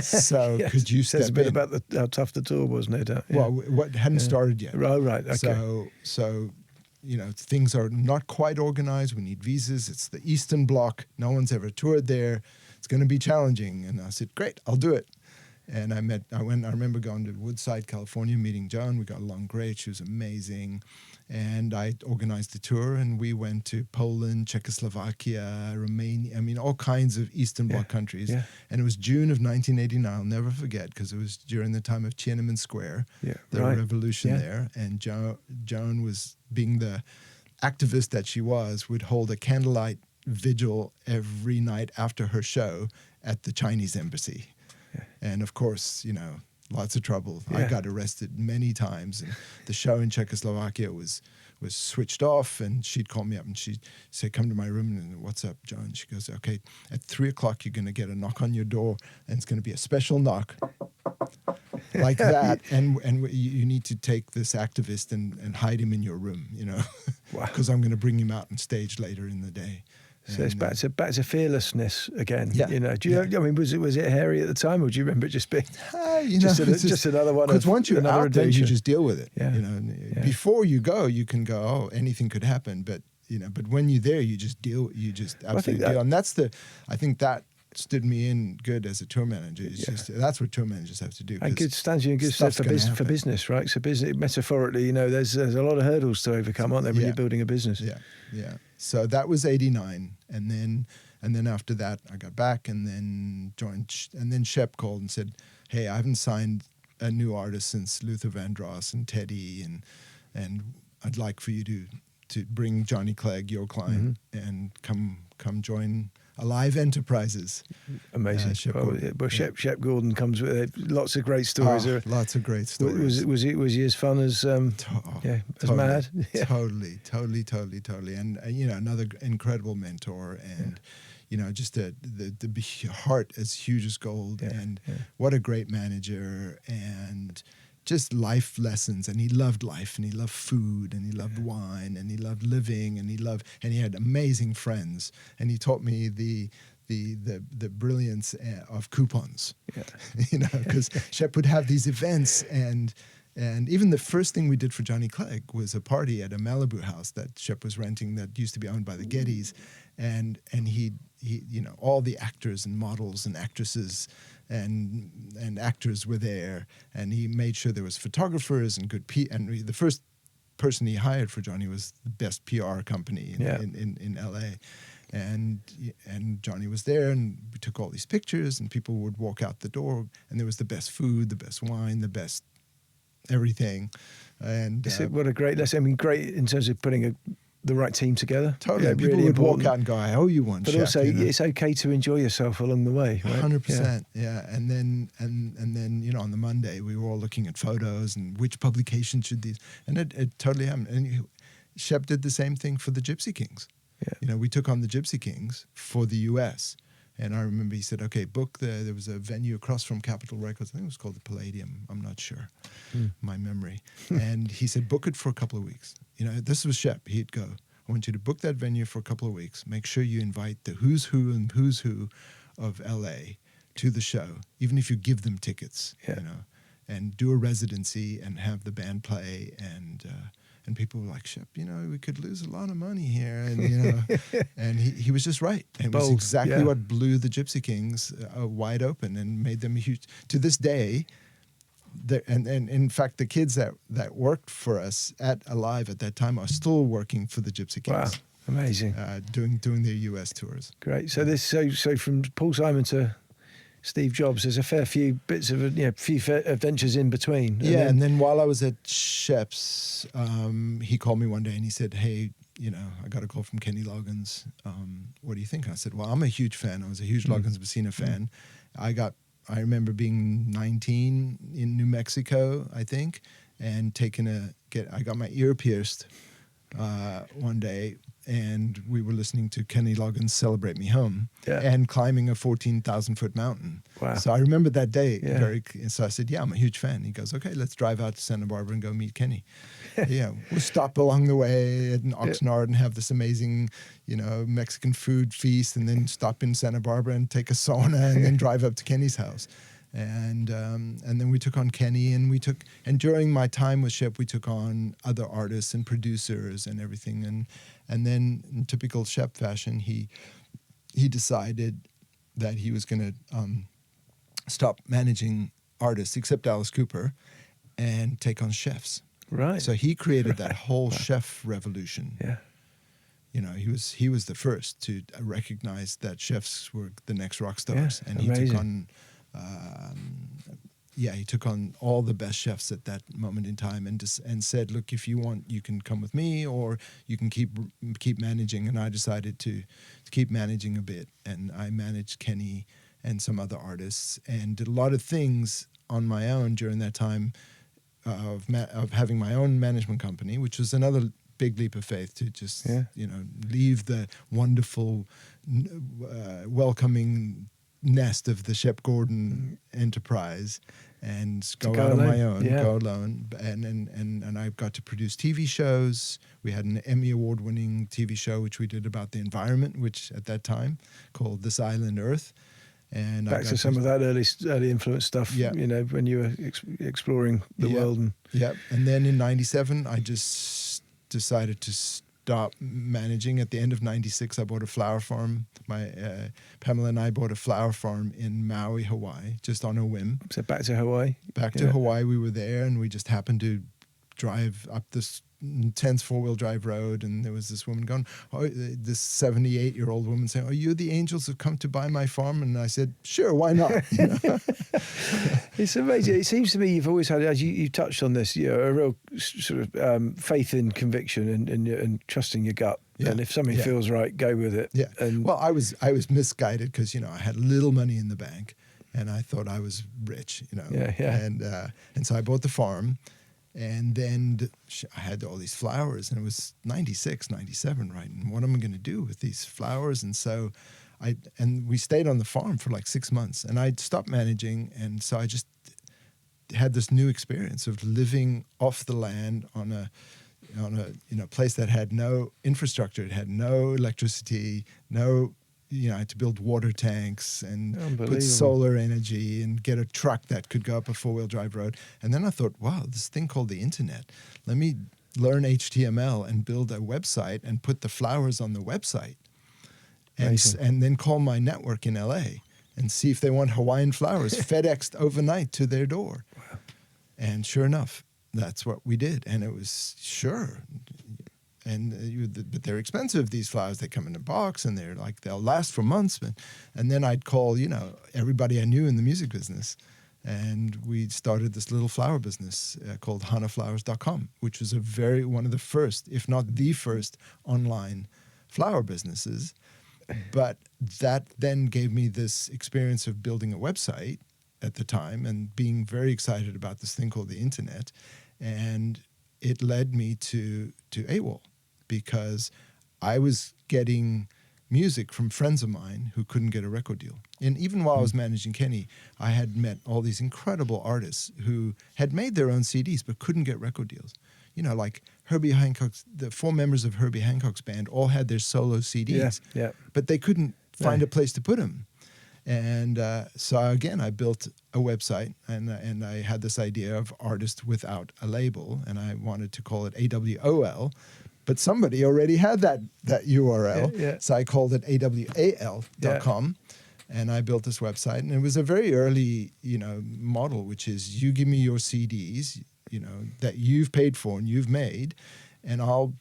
So could you step in? Says a bit about how tough the tour was, no doubt. Well, what hadn't started yet. Oh, right, okay. So things are not quite organized. We need visas. It's the Eastern Bloc. No one's ever toured there. It's going to be challenging. And I said, "Great, I'll do it." And I remember going to Woodside, California, meeting Joan. We got along great. She was amazing. And I organized the tour, and we went to Poland, Czechoslovakia, Romania, all kinds of Eastern Bloc countries. Yeah. And it was June of 1989. I'll never forget, because it was during the time of Tiananmen Square, the revolution there. And Joan was, being the activist that she was, would hold a candlelight vigil every night after her show at the Chinese embassy. Yeah. And of course, lots of trouble. Yeah. I got arrested many times, and the show in Czechoslovakia was switched off, and she'd call me up and she'd say, "Come to my room." And, "What's up, John?" She goes, "Okay, at 3:00 you're going to get a knock on your door, and it's going to be a special knock like that, and you need to take this activist and hide him in your room, Wow. because I'm going to bring him out on stage later in the day." So it's back to fearlessness again. Yeah. You know, I mean, was it hairy at the time, or do you remember it just being just another one? Because once you're another out there, adventure? you just deal with it. Yeah. You know, Yeah. before you go, you can go, oh, anything could happen, but when you're there, you just deal. You just absolutely deal, and I think that stood me in good as a tour manager. It's just that's what tour managers have to do. And good stands you in good stead for business, right? So business, metaphorically, there's a lot of hurdles to overcome, aren't there, when you're building a business? Yeah. So that was '89, and then after that, I got back and then joined. And then Shep called and said, "Hey, I haven't signed a new artist since Luther Vandross and Teddy, and I'd like for you to bring Johnny Clegg, your client, and come join Alive Enterprises." Amazing. Shep Gordon comes with lots of great stories. Lots of great stories. Was he as fun as as mad? Yeah. Totally. And another incredible mentor, and just the heart as huge as gold, and what a great manager, and just life lessons. And he loved life, and he loved food, and he loved wine, and he loved living, and he had amazing friends, and he taught me the brilliance of coupons. Because Shep would have these events, and even the first thing we did for Johnny Clegg was a party at a Malibu house that Shep was renting that used to be owned by the Gettys, and he all the actors and models and actresses and actors were there, and he made sure there was photographers and and the first person he hired for Johnny was the best PR company in LA. And Johnny was there, and we took all these pictures, and people would walk out the door, and there was the best food, the best wine, the best everything. And what a great lesson. I mean, great in terms of putting the right team together. Totally. Yeah, people really would important. walk out and go, "I owe you one." But Shep, also, it's okay to enjoy yourself along the way, right? 100%. Yeah. And then on the Monday, we were all looking at photos and which publication should these, and it totally happened. And Shep did the same thing for the Gypsy Kings. Yeah. We took on the Gypsy Kings for the U.S. And I remember he said, "Okay, book there was a venue across from Capitol Records. I think it was called the Palladium. I'm not sure, my memory." And he said, "Book it for a couple of weeks." This was Shep. He'd go, "I want you to book that venue for a couple of weeks. Make sure you invite the who's who and who's who of L.A. to the show, even if you give them tickets, and do a residency and have the band play." And people were like, "Shep, we could lose a lot of money here." And, and he was just right. And it was exactly what blew the Gypsy Kings wide open and made them huge. To this day, and in fact, the kids that worked for us at Alive at that time are still working for the Gypsy Kings. Wow, amazing. Doing their US tours. Great. So so from Paul Simon to Steve Jobs, there's a fair few bits of few adventures in between. And then while I was at Shep's, he called me one day and he said, "Hey, I got a call from Kenny Loggins. What do you think?" And I said, "Well, I'm a huge fan. I was a huge Loggins Messina fan. I remember being 19 in New Mexico, I think, and I got my ear pierced one day, and we were listening to Kenny Loggins' Celebrate Me Home and climbing a 14,000-foot mountain." Wow. So I remember that day. So I said, "Yeah, I'm a huge fan." He goes, "Okay, let's drive out to Santa Barbara and go meet Kenny." We'll stop along the way at Oxnard and have this amazing, Mexican food feast, and then stop in Santa Barbara and take a sauna, and then drive up to Kenny's house. And then we took on Kenny, and during my time with Shep, we took on other artists and producers and everything. And then in typical Shep fashion, he decided that he was going to stop managing artists, except Alice Cooper, and take on chefs. Right. So he created that whole chef revolution. Yeah. He was the first to recognize that chefs were the next rock stars, and amazing. He took on all the best chefs at that moment in time, and said, "Look, if you want, you can come with me, or you can keep managing." And I decided to keep managing a bit, and I managed Kenny and some other artists, and did a lot of things on my own during that time of having my own management company, which was another big leap of faith to just leave the wonderful, welcoming nest of the Shep Gordon enterprise and go out on my own, go alone. And I got to produce TV shows. We had an Emmy Award-winning TV show, which we did about the environment, which at that time called This Island Earth. And back to some of that early influence stuff, you know, when you were exploring the world. And then in 97, I just decided to stop managing. At the end of 96, I bought a flower farm. Pamela and I bought a flower farm in Maui, Hawaii, just on a whim. So back to Hawaii? Back to Hawaii. We were there, and we just happened to drive up this intense four-wheel drive road, and there was this woman going, this 78-year-old woman saying, "Are you the angels who come to buy my farm?" And I said, "Sure, why not?" You know? It's amazing. It seems to me you've always had, as you touched on this, you know, a real sort of faith in conviction and trusting your gut. Yeah. And if something feels right, go with it. Yeah. And well, I was misguided because, you know, I had little money in the bank, and I thought I was rich, you know. And so I bought the farm. And then I had all these flowers, and it was 96, 97, right? And what am I going to do with these flowers? And so we stayed on the farm for like 6 months, and I'd stopped managing. And so I just had this new experience of living off the land on a place that had no infrastructure. It had no electricity, I had to build water tanks and put solar energy and get a truck that could go up a four-wheel drive road. And then I thought, wow, this thing called the internet. Let me learn HTML and build a website and put the flowers on the website. And then call my network in LA and see if they want Hawaiian flowers FedExed overnight to their door. Wow. And sure enough, that's what we did. And it was sure. But they're expensive, these flowers. They come in a box, and they'll last for months. And then I'd call, everybody I knew in the music business, and we started this little flower business called hanaflowers.com, which was one of the first, if not the first, online flower businesses. But that then gave me this experience of building a website at the time and being very excited about this thing called the internet. And it led me to AWAL, because I was getting music from friends of mine who couldn't get a record deal. And even while I was managing Kenny, I had met all these incredible artists who had made their own CDs but couldn't get record deals. You know, like Herbie Hancock's, the 4 members of Herbie Hancock's band all had their solo CDs, but they couldn't find a place to put them. And so again, I built a website, and I had this idea of artist without a label, and I wanted to call it AWOL, but somebody already had that URL, so I called it AWAL.com, and I built this website, and it was a very early, model, which is you give me your CDs, that you've paid for and you've made, and I'll.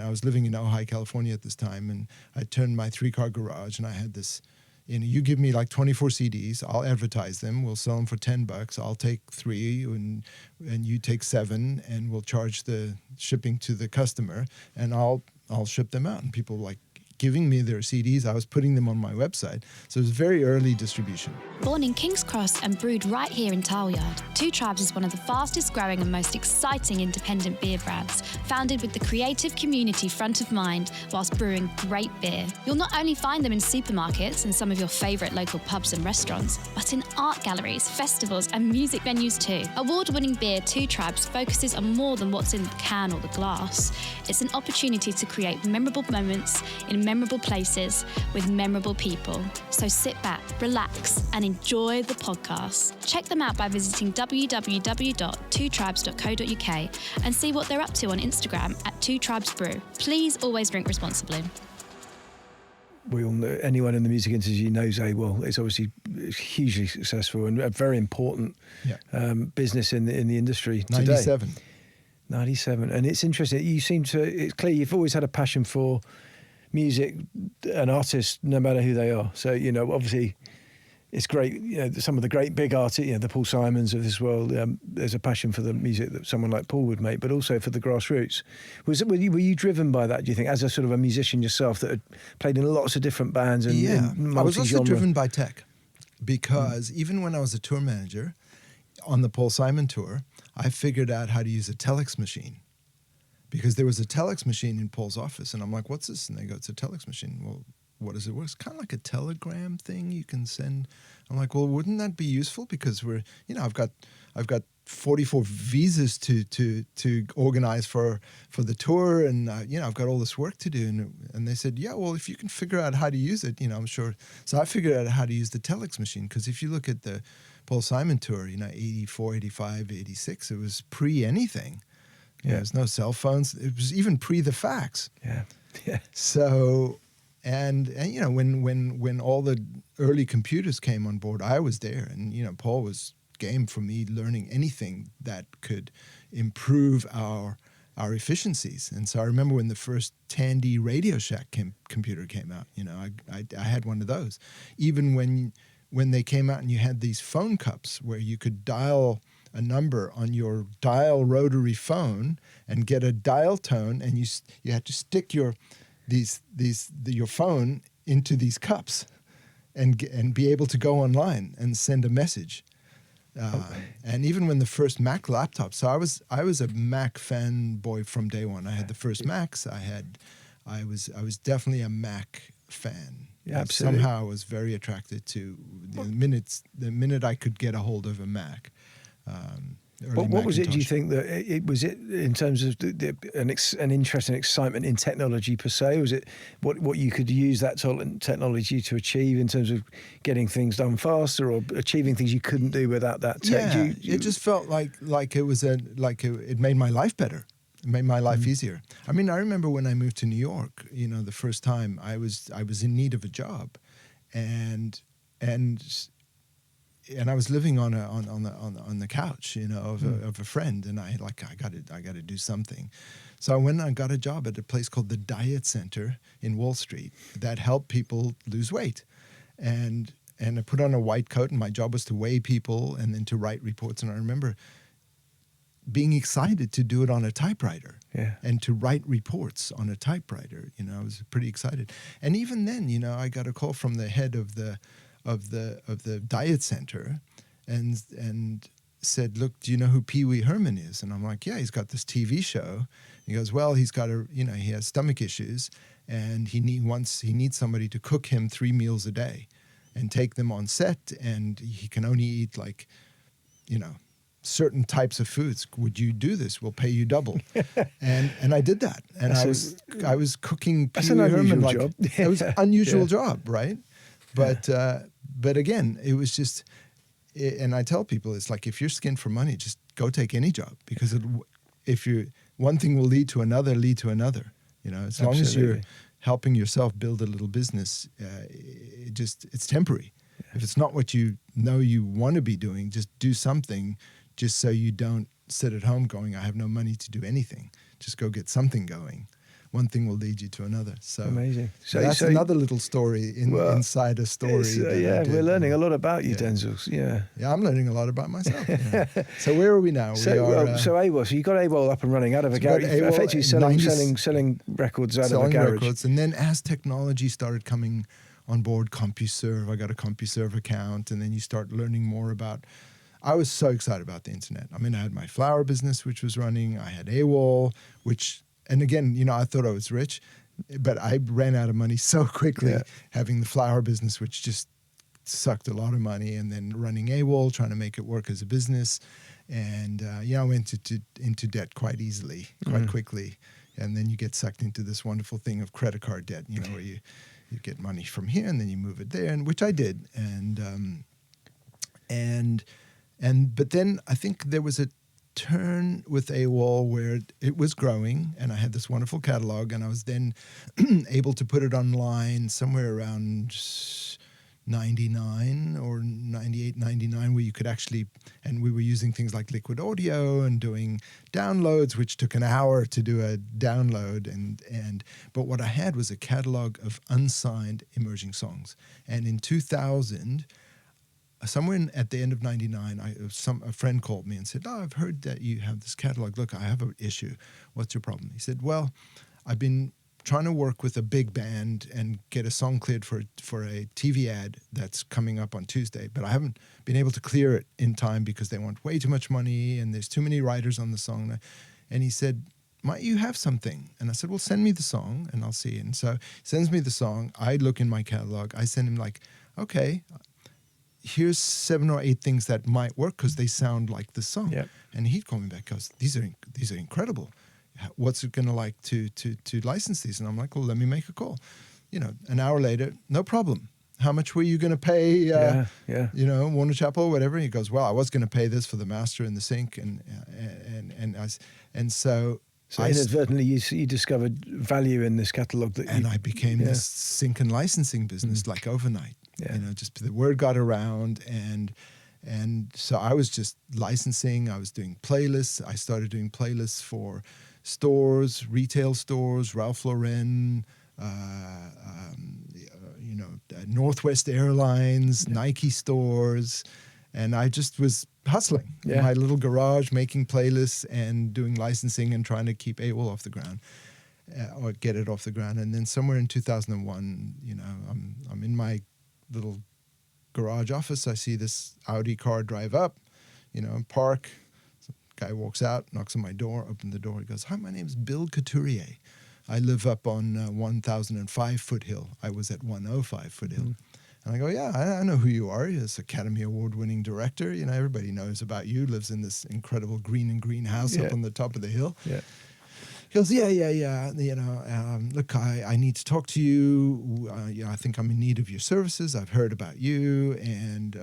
I was living in Ojai, California at this time, and I turned my 3-car garage, and I had this. You give me like 24 CDs, I'll advertise them, we'll sell them for $10, I'll take 3 and you take 7, and we'll charge the shipping to the customer, and I'll ship them out. And people were like giving me their CDs, I was putting them on my website. So it was very early distribution. Born in King's Cross and brewed right here in Tileyard, Two Tribes is one of the fastest growing and most exciting independent beer brands, founded with the creative community front of mind whilst brewing great beer. You'll not only find them in supermarkets and some of your favourite local pubs and restaurants, but in art galleries, festivals and music venues too. Award-winning beer Two Tribes focuses on more than what's in the can or the glass. It's an opportunity to create memorable moments in memorable places with memorable people. So sit back, relax, and enjoy the podcast. Check them out by visiting www.twotribes.co.uk and see what they're up to on Instagram at Two Tribes Brew. Please always drink responsibly. We all know, anyone in the music industry knows AWAL. It's obviously hugely successful and a very important business in the industry today. 97. And it's interesting. It's clear you've always had a passion for music and artists, no matter who they are. So, obviously it's great. Some of the great big artists, the Paul Simons of this world, there's a passion for the music that someone like Paul would make, but also for the grassroots. Were you driven by that, do you think, as a sort of a musician yourself that had played in lots of different bands and multi-genre? I was also driven by tech, because even when I was a tour manager on the Paul Simon tour, I figured out how to use a telex machine, because there was a telex machine in Paul's office, and I'm like, what's this? And they go, it's a telex machine. Well, what does it work? It's kind of like a telegram thing you can send. I'm like, well, wouldn't that be useful? Because I've got 44 visas to organize for the tour, and I've got all this work to do. And they said, yeah, well, if you can figure out how to use it, I'm sure. So I figured out how to use the telex machine, because if you look at the Paul Simon tour, 84, 85, 86, it was pre anything. There was no cell phones. It was even pre the fax. Yeah. Yeah. So, and when all the early computers came on board, I was there, and Paul was game for me learning anything that could improve our efficiencies. And so I remember when the first Tandy Radio Shack computer came out, I had one of those. Even when they came out and you had these phone cups where you could dial a number on your dial rotary phone and get a dial tone, and you had to stick your phone into these cups and be able to go online and send a message. And even when the first Mac laptops, so I was a Mac fanboy from day one. I had the first Macs. I was definitely a Mac fan. Yeah, absolutely. Somehow I was very attracted to the minute I could get a hold of a Mac. What was it? Do you think that it was it in terms of an interest and excitement in technology per se? Was it what you could use that technology to achieve in terms of getting things done faster or achieving things you couldn't do without that tech? Yeah, it just felt like it was it made my life better. It made my life easier. I mean, I remember when I moved to New York. The first time I was in need of a job, and I was living on the couch, of a friend, and I got to do something. So I went and I got a job at a place called the Diet Center in Wall Street that helped people lose weight, and I put on a white coat, and my job was to weigh people and then to write reports. And I remember being excited to do it on a typewriter, and to write reports on a typewriter. I was pretty excited. And even then, I got a call from the head of the Diet Center, and said, "Look, do you know who Pee Wee Herman is?" And I'm like, "Yeah, he's got this TV show." He goes, "Well, he's got he has stomach issues, and he needs somebody to cook him 3 meals a day, and take them on set, and he can only eat certain types of foods. Would you do this? We'll pay you double." and I did that, and I was cooking Pee Wee Herman. Job. It was an unusual job, right? But again, it was just, and I tell people, it's like, if you're skinned for money, just go take any job, because one thing will lead to another. As long as you're helping yourself build a little business, it's temporary. Yeah. If it's not what you know you want to be doing, just do something, just so you don't sit at home going, "I have no money to do anything." Just go get something going. One thing will lead you to another. So amazing. So that's another little story inside a story. We're learning a lot about you, Denzyl. Yeah, I'm learning a lot about myself. So where are we now? So AWAL. So you got AWAL up and running out of a garage, effectively selling records out of a garage. Records. And then as technology started coming on board, CompuServe, I got a CompuServe account, and then you start learning more about. I was so excited about the internet. I mean, I had my flower business, which was running. I had AWAL, which. And again, I thought I was rich, but I ran out of money so quickly, having the flower business, which just sucked a lot of money, and then running AWAL, trying to make it work as a business. And, I went into debt quite easily, quite quickly. And then you get sucked into this wonderful thing of credit card debt, where you get money from here and then you move it there, and which I did. But then I think there was a turn with AWAL where it was growing, and I had this wonderful catalog, and I was then able to put it online somewhere around 99 or 98, 99, where you could actually, and we were using things like Liquid Audio and doing downloads, which took an hour to do a download. But what I had was a catalog of unsigned emerging songs. And in 2000, somewhere at the end of 99, a friend called me and said, "Oh, I've heard that you have this catalog. Look, I have an issue. What's your problem?" He said, "Well, I've been trying to work with a big band and get a song cleared for a TV ad that's coming up on Tuesday, but I haven't been able to clear it in time because they want way too much money and there's too many writers on the song." And he said, might you have something? And I said, well, send me the song and I'll see. And so he sends me the song. I look in my catalog. I send him like, okay, here's 7 or 8 things that might work because they sound like the song. Yep. And he'd call me back, goes, these are incredible. What's it going to like to license these? And I'm like, well, let me make a call. You know, an hour later, no problem. How much were you going to pay? You know, Warner Chappell or whatever. He goes, well, I was going to pay this for the master and the sync, and so inadvertently you discovered value in this catalog I became this sync and licensing business like overnight. Yeah. You know, just the word got around, and so I was just licensing. I was doing playlists. I started doing playlists for stores, retail stores, Ralph Lauren. Northwest Airlines, Nike stores, and I just was hustling in my little garage, making playlists and doing licensing and trying to keep AWAL off the ground, or get it off the ground. And then somewhere in 2001, you know, I'm in my little garage office. I see this Audi car drive up, you know, park. Some guy walks out, knocks on my door, open the door. He goes, "Hi, my name's Bill Couturier. I live up on 1005 Foothill. I was at 105 Foothill." And I go, "Yeah, I know who you are. You're this Academy Award-winning director. You know, everybody knows about you. Lives in this incredible green house up on the top of the hill." Yeah. He goes, yeah. You know, look, I need to talk to you. I think I'm in need of your services. I've heard about you, and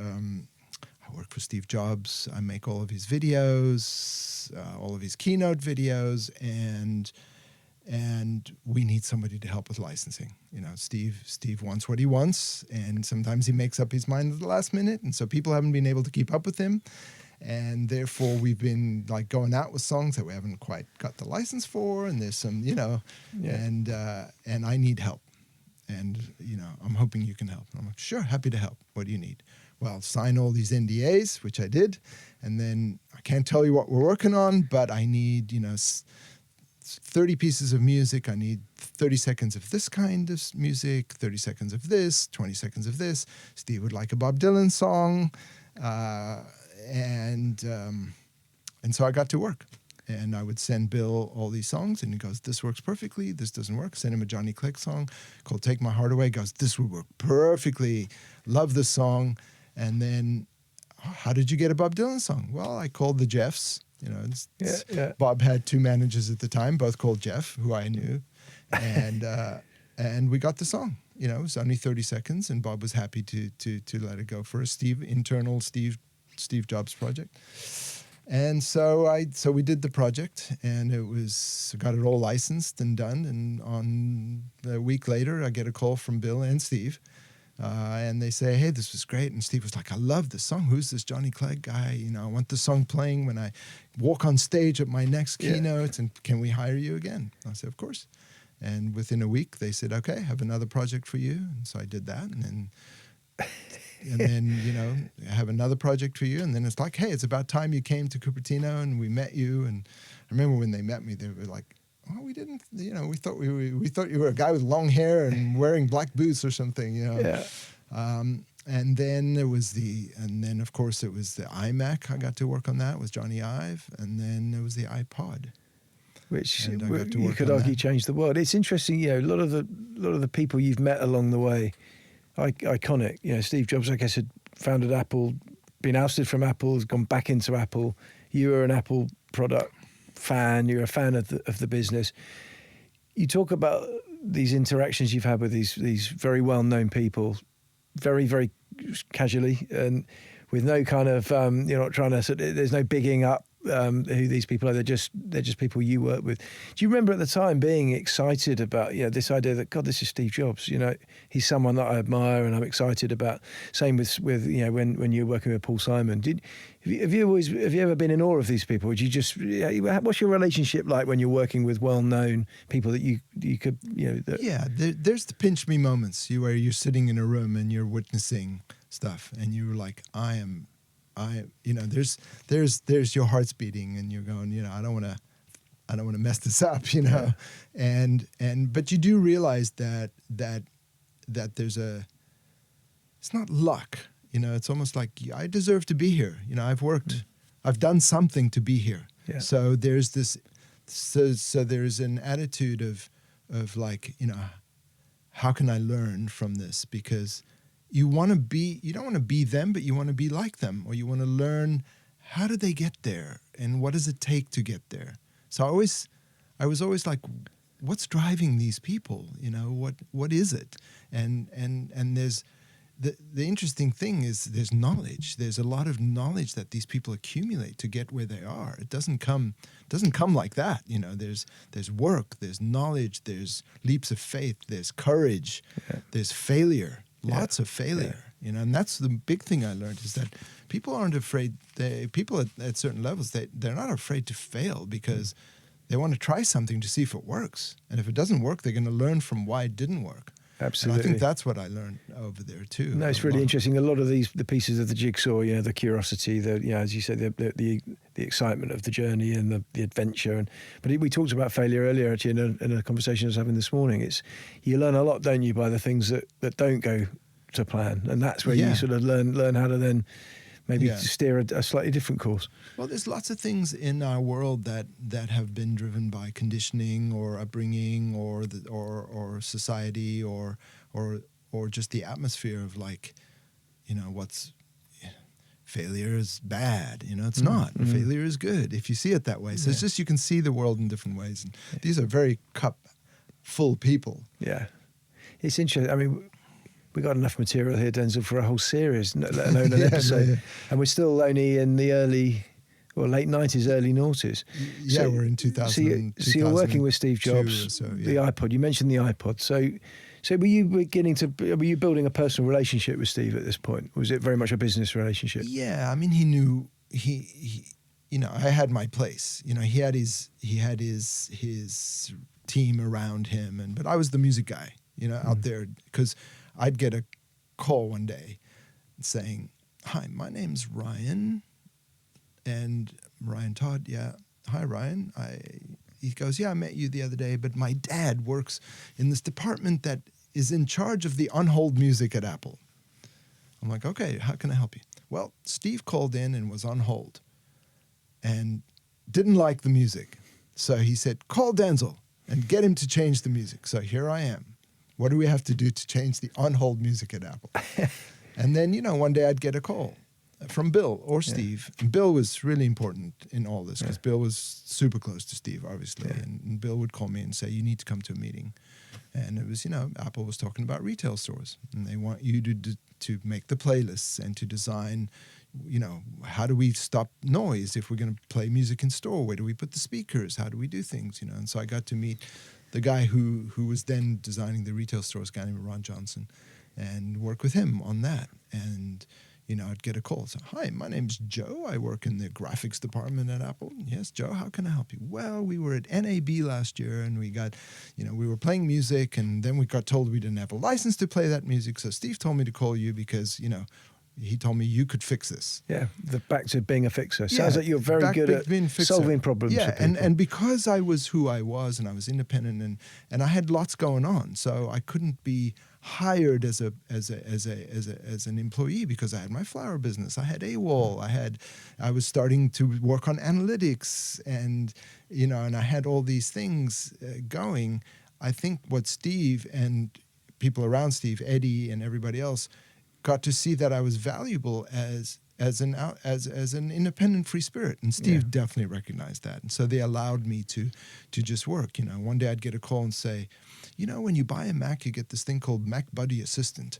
I work for Steve Jobs. I make all of his videos, all of his keynote videos, and we need somebody to help with licensing. You know, Steve wants what he wants, and sometimes he makes up his mind at the last minute, and so people haven't been able to keep up with him, and therefore we've been like going out with songs that we haven't quite got the license for, and there's some, you know, and I need help, and you know, I'm hoping you can help. And I'm like, sure, happy to help. What do you need? Well, sign all these NDAs, which I did, and then I can't tell you what we're working on, but I need, you know, 30 pieces of music. I need 30 seconds of this kind of music, 30 seconds of this, 20 seconds of this. Steve would like a Bob Dylan song. And so I got to work. And I would send Bill all these songs, and he goes, "This works perfectly. This doesn't work." Send him a Johnny Clegg song called "Take My Heart Away." He goes, "This would work perfectly. Love this song." And then, "How did you get a Bob Dylan song?" "Well, I called the Jeffs. You know, Bob had 2 managers at the time, both called Jeff, who I knew, and we got the song. You know, it was only 30 seconds, and Bob was happy to let it go for a internal Steve Jobs project. And so we did the project, and got it all licensed and done. And on a week later, I get a call from Bill and Steve. And they say, "Hey, this was great." And Steve was like, "I love this song. Who's this Johnny Clegg guy? You know, I want the song playing when I walk on stage at my next keynote. And can we hire you again?" I said, "Of course." And within a week, they said, "Okay, I have another project for you." And so I did that. And then, you know, I have another project for you. And then it's like, "Hey, it's about time you came to Cupertino and we met you." And I remember when they met me, they were like, "Oh, we didn't, you know, we thought you were a guy with long hair and wearing black boots or something, you know." Yeah. And then of course it was the iMac. I got to work on that with Johnny Ive, and then there was the iPod, which you could argue changed the world. It's interesting, you know, a lot of the people you've met along the way, iconic. You know, Steve Jobs, I guess, had founded Apple, been ousted from Apple, has gone back into Apple. You were an Apple product fan. You're a fan of the business. You talk about these interactions you've had with these very well-known people, very, very casually, and with no kind of you're not trying to. There's no bigging up who these people are. They're just people you work with. Do you remember at the time being excited about, you know, this idea that, God, this is Steve Jobs. You know, he's someone that I admire and I'm excited about. Same with you know, when you were working with Paul Simon. Have you ever been in awe of these people? Would you just, what's your relationship like when you're working with well-known people that you could, you know? There's the pinch me moments where you're sitting in a room and you're witnessing stuff, and you're like, you know, there's your heart's beating, and you're going, you know, I don't want to mess this up, you know, but you do realize that there's it's not luck, you know, it's almost like I deserve to be here, you know, I've done something to be here, so there's this So there's an attitude of like, how can I learn from this? Because you don't want to be them, but you want to be like them, or you want to learn how did they get there and what does it take to get there. So I was always like, what's driving these people? What is it? And there's the interesting thing is there's knowledge. There's a lot of knowledge that these people accumulate to get where they are. It doesn't come like that. There's work, there's knowledge, there's leaps of faith, there's courage, there's failure, lots of failure. And that's the big thing I learned is that people aren't afraid. People at certain levels, they're not afraid to fail because they want to try something to see if it works. And if it doesn't work, they're going to learn from why it didn't work. Absolutely. And I think that's what I learned over there too. No, it's really interesting. A lot of the pieces of the jigsaw, the curiosity, as you said, the excitement of the journey and the adventure. But we talked about failure earlier, actually, in a conversation I was having this morning. It's you learn a lot, don't you, by the things that don't go to plan, and that's where you sort of learn how to then maybe steer a slightly different course. Well, there's lots of things in our world that have been driven by conditioning or upbringing or society or just the atmosphere of like, what's failure is bad. It's not. Failure is good if you see it that way. So it's just you can see the world in different ways. And these are very cup full people. Yeah, it's interesting. I mean, we got enough material here, Denzyl, for a whole series, let alone an episode. And we're still only in the late 90s, early noughties. Yeah, we're in 2000. So you're working with Steve Jobs, the iPod. You mentioned the iPod. So were you building a personal relationship with Steve at this point? Or was it very much a business relationship? Yeah, I mean, he knew he I had my place. He had his team around him, but I was the music guy, out there because I'd get a call one day saying, "Hi, my name's Ryan." And Ryan Todd, yeah. "Hi, Ryan." He goes, "Yeah, I met you the other day, but my dad works in this department that is in charge of the on-hold music at Apple." I'm like, "Okay, how can I help you?" "Well, Steve called in and was on hold and didn't like the music. So he said, call Denzyl and get him to change the music." So here I am. What do we have to do to change the on-hold music at Apple? And then, one day I'd get a call from Bill or Steve. And Bill was really important in all this because Bill was super close to Steve, obviously. Yeah. And Bill would call me and say, "You need to come to a meeting." And it was, Apple was talking about retail stores. And they want you to make the playlists and to design, how do we stop noise if we're going to play music in store? Where do we put the speakers? How do we do things? And so I got to meet the guy who was then designing the retail stores, a guy named Ron Johnson, and work with him on that. And, I'd get a call. So, "Hi, my name's Joe. I work in the graphics department at Apple." "Yes, Joe, how can I help you?" "Well, we were at NAB last year and we got, we were playing music and then we got told we didn't have a license to play that music. So Steve told me to call you because, he told me you could fix this." Yeah, back to being a fixer. Sounds like you're very good at solving problems. Yeah, and because I was who I was and I was independent and I had lots going on, so I couldn't be hired as an employee because I had my flower business. I had AWAL. I was starting to work on analytics and and I had all these things going. I think what Steve and people around Steve, Eddie and everybody else, got to see that I was valuable as an independent free spirit, and Steve definitely recognized that, and so they allowed me to just work. One day I'd get a call and say, when you buy a Mac, you get this thing called Mac Buddy Assistant,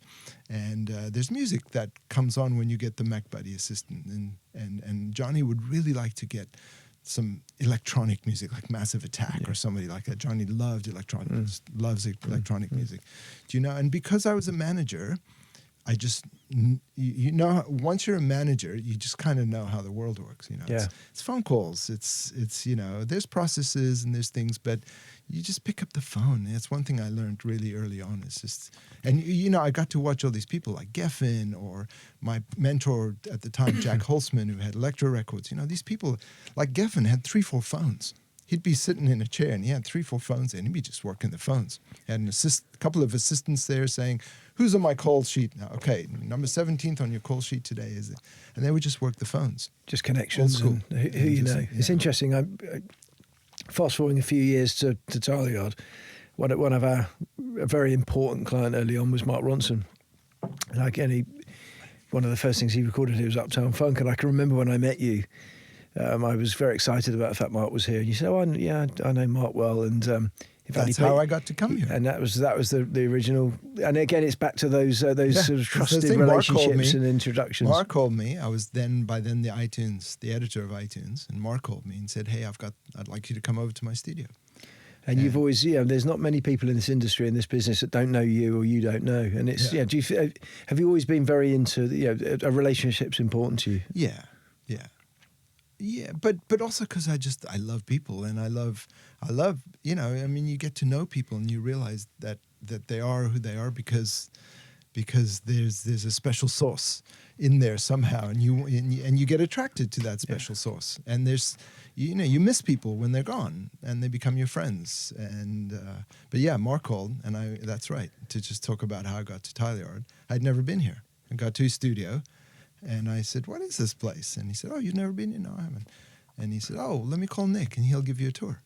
and there's music that comes on when you get the Mac Buddy Assistant, and Johnny would really like to get some electronic music like Massive Attack or somebody like that. Johnny loved loves electronic music, and because I was a manager, I just, once you're a manager, you just kind of know how the world works. It's phone calls. It's there's processes and there's things, but you just pick up the phone. That's one thing I learned really early on. It's just, and I got to watch all these people like Geffen or my mentor at the time, Jack Holzman, who had Elektra Records. These people like Geffen had 3-4 phones. He'd be sitting in a chair and he had 3-4 phones and he'd be just working the phones. Had a couple of assistants there saying, "Who's on my call sheet now? Okay, number 17th on your call sheet today, is it?" And they would just work the phones. Just connections. Old school. And who you know. It's interesting. fast forwarding a few years to Tileyard, one of a very important client early on was Mark Ronson. And again, one of the first things he recorded here was Uptown Funk. And I can remember when I met you, I was very excited about the fact Mark was here. And you said, "Oh, I know Mark well." And in fact, That's how I got to come here. And that was the original. And again, it's back to those sort of trusted thing. Mark called relationships me. and introductions. Mark called me. I was by then the editor of iTunes, and Mark called me and said, "Hey, I'd like you to come over to my studio." And you've always, there's not many people in this industry, in this business, that don't know you or you don't know. And it's, have you always been very into, a relationship's important to you? Yeah. But also because I love people, and I love, you get to know people and you realize that they are who they are because there's a special sauce in there somehow, and you get attracted to that special sauce. And there's, you miss people when they're gone and they become your friends. And but yeah, Mark called, and that's right, to just talk about how I got to Tileyard. I'd never been here. I got to his studio, and I said, "What is this place?" And he said, "Oh, you've never been here?" "No, I haven't." And he said, "Oh, let me call Nick, and he'll give you a tour.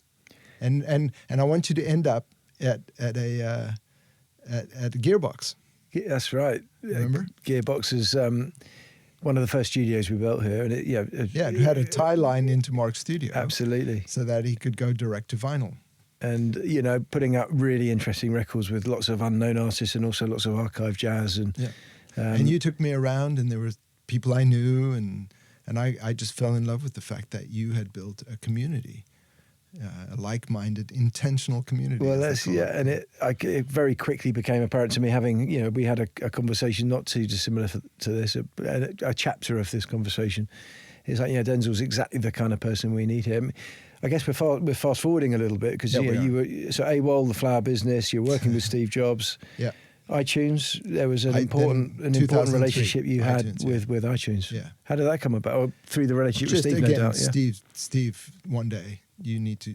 And I want you to end up at a Gearbox." That's right. Remember? Gearbox is one of the first studios we built here, and it had a tie line into Mark's studio. Absolutely. So that he could go direct to vinyl. And putting out really interesting records with lots of unknown artists and also lots of archive jazz. And you took me around, and there were people I knew, and I just fell in love with the fact that you had built a community. A like-minded, intentional community. Well, and it very quickly became apparent to me, having, we had a conversation not too dissimilar to this, a chapter of this conversation. It's like, Denzyl's exactly the kind of person we need here. I guess we're fast forwarding a little bit because you were so AWAL, the flower business. You're working with Steve Jobs. Yeah. iTunes. There was an important relationship you had iTunes, with iTunes. Yeah. How did that come about? Or through the relationship with Steve, again, no doubt. Yeah. Steve. One day you need to,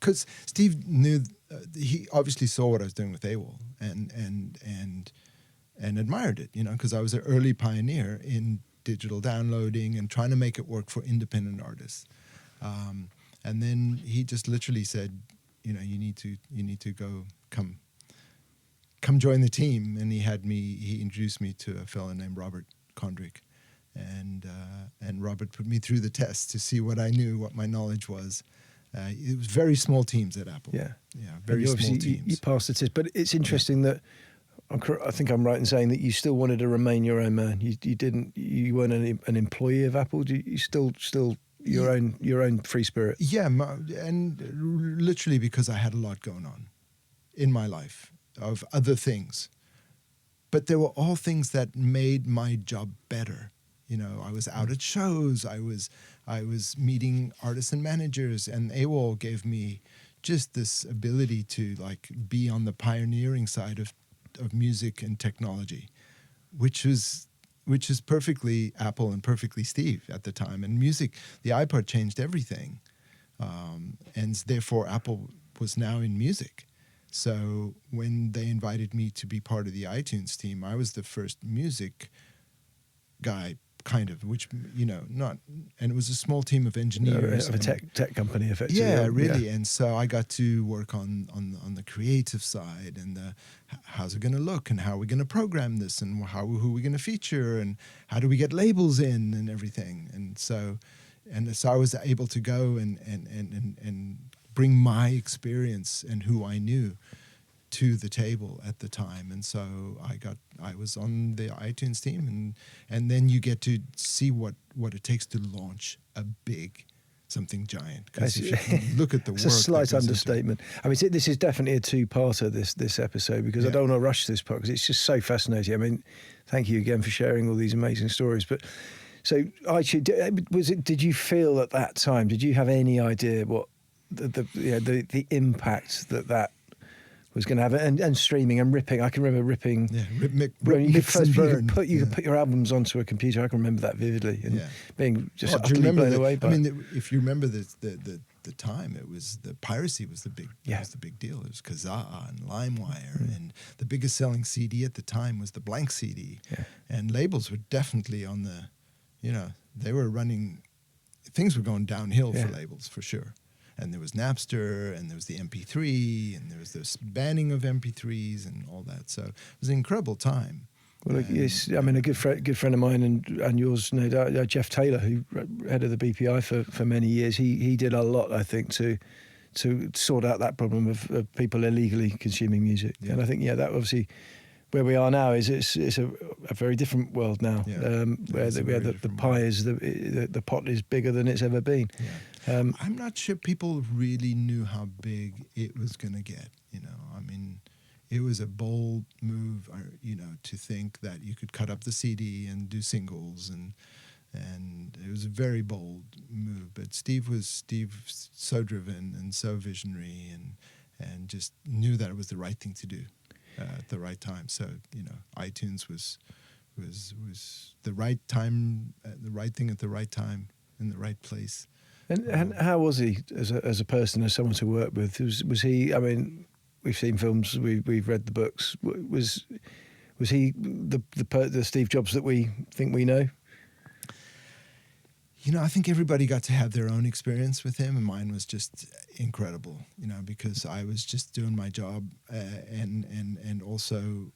because Steve knew. He obviously saw what I was doing with AWAL and admired it. Because I was an early pioneer in digital downloading and trying to make it work for independent artists. And then he just literally said, you need to go come join the team. And he introduced me to a fellow named Robert Condrick, and Robert put me through the test to see what I knew, what my knowledge was. It was very small teams at Apple. Yeah, very small teams. You passed the test, but it's interesting that I think I'm right in saying that you still wanted to remain your own man. You weren't an employee of Apple. You still your own free spirit. Yeah, and literally because I had a lot going on in my life of other things, but they were all things that made my job better. I was out at shows. I was meeting artists and managers, and AWAL gave me just this ability to be on the pioneering side of music and technology, which is perfectly Apple and perfectly Steve at the time. And music, the iPod changed everything, and therefore Apple was now in music. So when they invited me to be part of the iTunes team, I was the first music guy, kind of, which, not, and it was a small team of engineers. Of a tech company, effectively. Yeah, really. Yeah. And so I got to work on the creative side, and how's it going to look, and how are we going to program this, and who are we going to feature, and how do we get labels in, and everything. And so I was able to go and bring my experience and who I knew to the table at the time. And so I was on the iTunes team, and then you get to see what it takes to launch something giant. Because if you look at the work, it's a slight understatement. I mean, this is definitely a two-parter, this episode, because I don't want to rush this part because it's just so fascinating. I mean, thank you again for sharing all these amazing stories. But so iTunes, did you feel at that time, did you have any idea what the impact that was going to have, and streaming and ripping? I can remember ripping. Yeah, you could put your albums onto a computer. I can remember that vividly, and being just utterly blown away by. I mean, if you remember the time, it was the piracy was the big deal. It was Kazaa and LimeWire, and the biggest selling CD at the time was the blank CD, and labels were definitely on the, they were running. Things were going downhill for labels for sure. And there was Napster, and there was the MP3, and there was this banning of MP3s and all that. So it was an incredible time. Well, yes, I mean, a good friend of mine and yours, no doubt, Jeff Taylor, who head of the BPI for many years, he did a lot, I think, to sort out that problem of people illegally consuming music. Yeah. And I think, that obviously, where we are now is it's a very different world now, where the pie is the pot is bigger than it's ever been. Yeah. I'm not sure people really knew how big it was going to get. I mean, it was a bold move, to think that you could cut up the CD and do singles, and it was a very bold move. But Steve was so driven and so visionary, and just knew that it was the right thing to do at the right time. So iTunes was the right time, the right thing at the right time in the right place. And how was he as a person, as someone to work with? Was he? I mean, we've seen films, we've read the books. Was he the Steve Jobs that we think we know? I think everybody got to have their own experience with him, and mine was just incredible. Because I was just doing my job, and also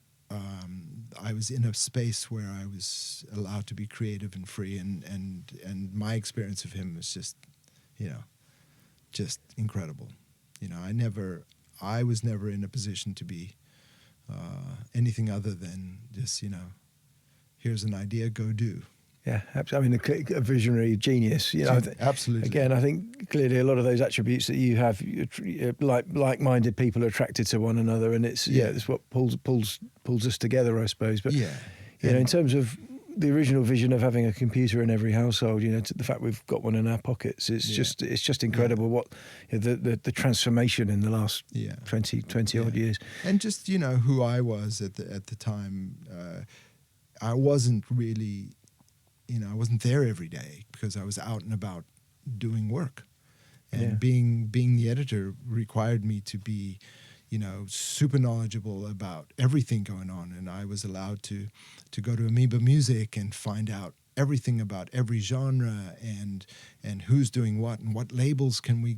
I was in a space where I was allowed to be creative and free, and my experience of him was just, just incredible. I was never in a position to be anything other than just, here's an idea, go do. Yeah, I mean, a visionary genius. Absolutely. Again, I think clearly a lot of those attributes that you have, like-minded people are attracted to one another, and it's what pulls us together, I suppose. But in terms of the original vision of having a computer in every household, the fact we've got one in our pockets, it's just incredible what the transformation in the last 20 odd years. And just who I was at the time, I wasn't really. I wasn't there every day because I was out and about doing work, and being the editor required me to be, super knowledgeable about everything going on. And I was allowed to go to Amoeba Music and find out everything about every genre and who's doing what and what labels can we.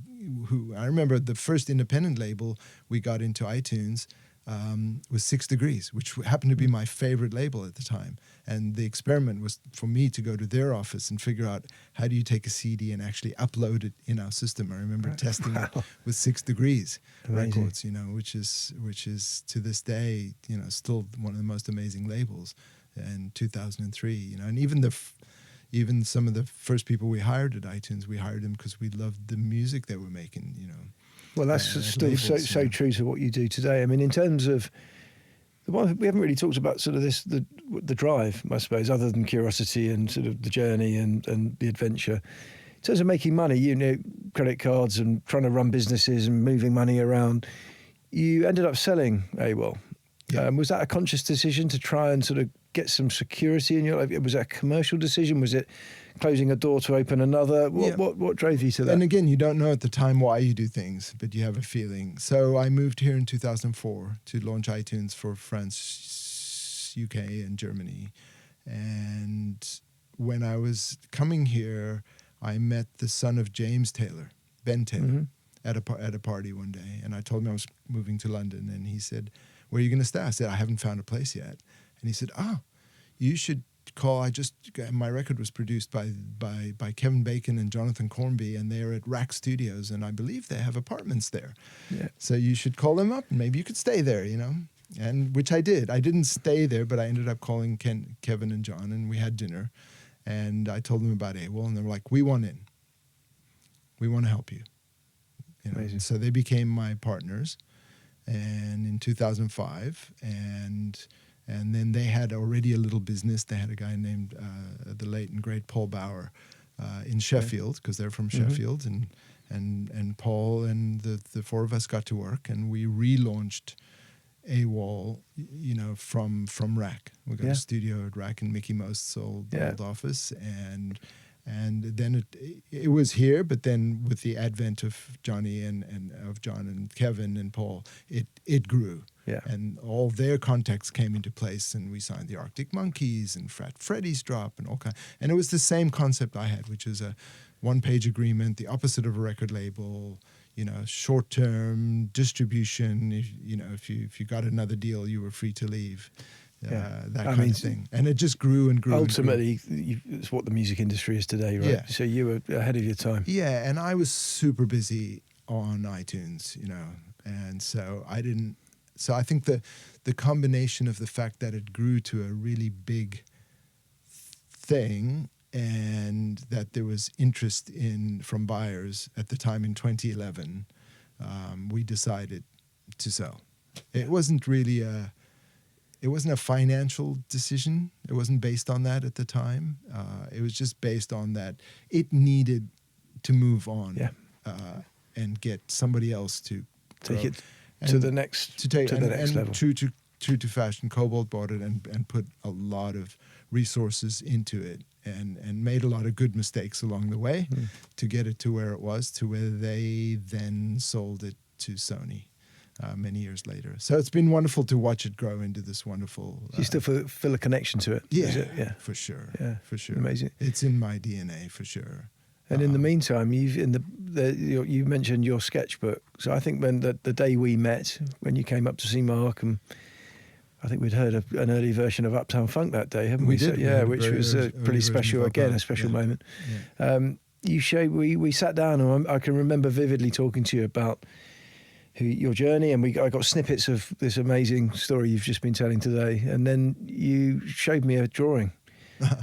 I remember the first independent label we got into iTunes was 6 Degrees, which happened to be my favorite label at the time. And the experiment was for me to go to their office and figure out how do you take a CD and actually upload it in our system. I remember testing it with 6 Degrees Records, which is to this day, still one of the most amazing labels. In 2003, and even some of the first people we hired at iTunes, we hired them because we loved the music they were making, Well, that's still labels, so true to what you do today. I mean, in terms of the one we haven't really talked about, sort of the drive, I suppose, other than curiosity and sort of the journey and the adventure. In terms of making money, credit cards and trying to run businesses and moving money around, you ended up selling AWAL. Yeah. Was that a conscious decision to try and sort of get some security in your life? Was that a commercial decision? Was it closing a door to open another? What drove you to that? And again, you don't know at the time why you do things, but you have a feeling. So I moved here in 2004 to launch iTunes for France, UK, and Germany. And when I was coming here, I met the son of James Taylor, Ben Taylor, at a party one day. And I told him I was moving to London. And he said, "Where are you going to stay?" I said, "I haven't found a place yet." And he said, "You should call." My record was produced by Kevin Bacon and Jonathan Cornby, and they're at Rack Studios, and I believe they have apartments there. Yeah. So you should call them up, and maybe you could stay there, And which I did. I didn't stay there, but I ended up calling Kevin and John, and we had dinner. And I told them about AWAL, and they were like, "We want in. We want to help you." Amazing. So they became my partners. And in 2005, and then they had already a little business. They had a guy named the late and great Paul Bauer in Sheffield, because they're from Sheffield, and Paul and the four of us got to work, and we relaunched AWAL, from Rack. We got a studio at Rack in Mickey Most's old office, and then it was here, but then with the advent of Johnny and of John and Kevin and Paul, it grew. Yeah. And all their contacts came into place, and we signed the Arctic Monkeys and Fat Freddy's Drop and all kinds. And it was the same concept I had, which is a one-page agreement, the opposite of a record label, short-term distribution. If you got another deal, you were free to leave. That kind of thing. And it just grew and grew. Ultimately, it's what the music industry is today, right? Yeah. So you were ahead of your time. Yeah, and I was super busy on iTunes, and so I didn't. So I think the combination of the fact that it grew to a really big thing, and that there was interest from buyers at the time in 2011, we decided to sell. It wasn't really it wasn't a financial decision. It wasn't based on that at the time. It was just based on that it needed to move on and get somebody else to take it to the next level. True to fashion, Cobalt bought it and put a lot of resources into it and made a lot of good mistakes along the way to get it to where it was, to where they then sold it to Sony many years later. So it's been wonderful to watch it grow into this wonderful... you still feel a connection to it? Yeah, for sure. Yeah, for sure. Amazing. It's in my DNA, for sure. And in the meantime, you mentioned your sketchbook. So I think when the day we met, when you came up to see Mark, and I think we'd heard an early version of Uptown Funk that day, haven't we? We did. So, yeah, which was pretty special. Again, a special moment. Yeah. You showed. We sat down, and I can remember vividly talking to you about your journey, and I got snippets of this amazing story you've just been telling today, and then you showed me a drawing.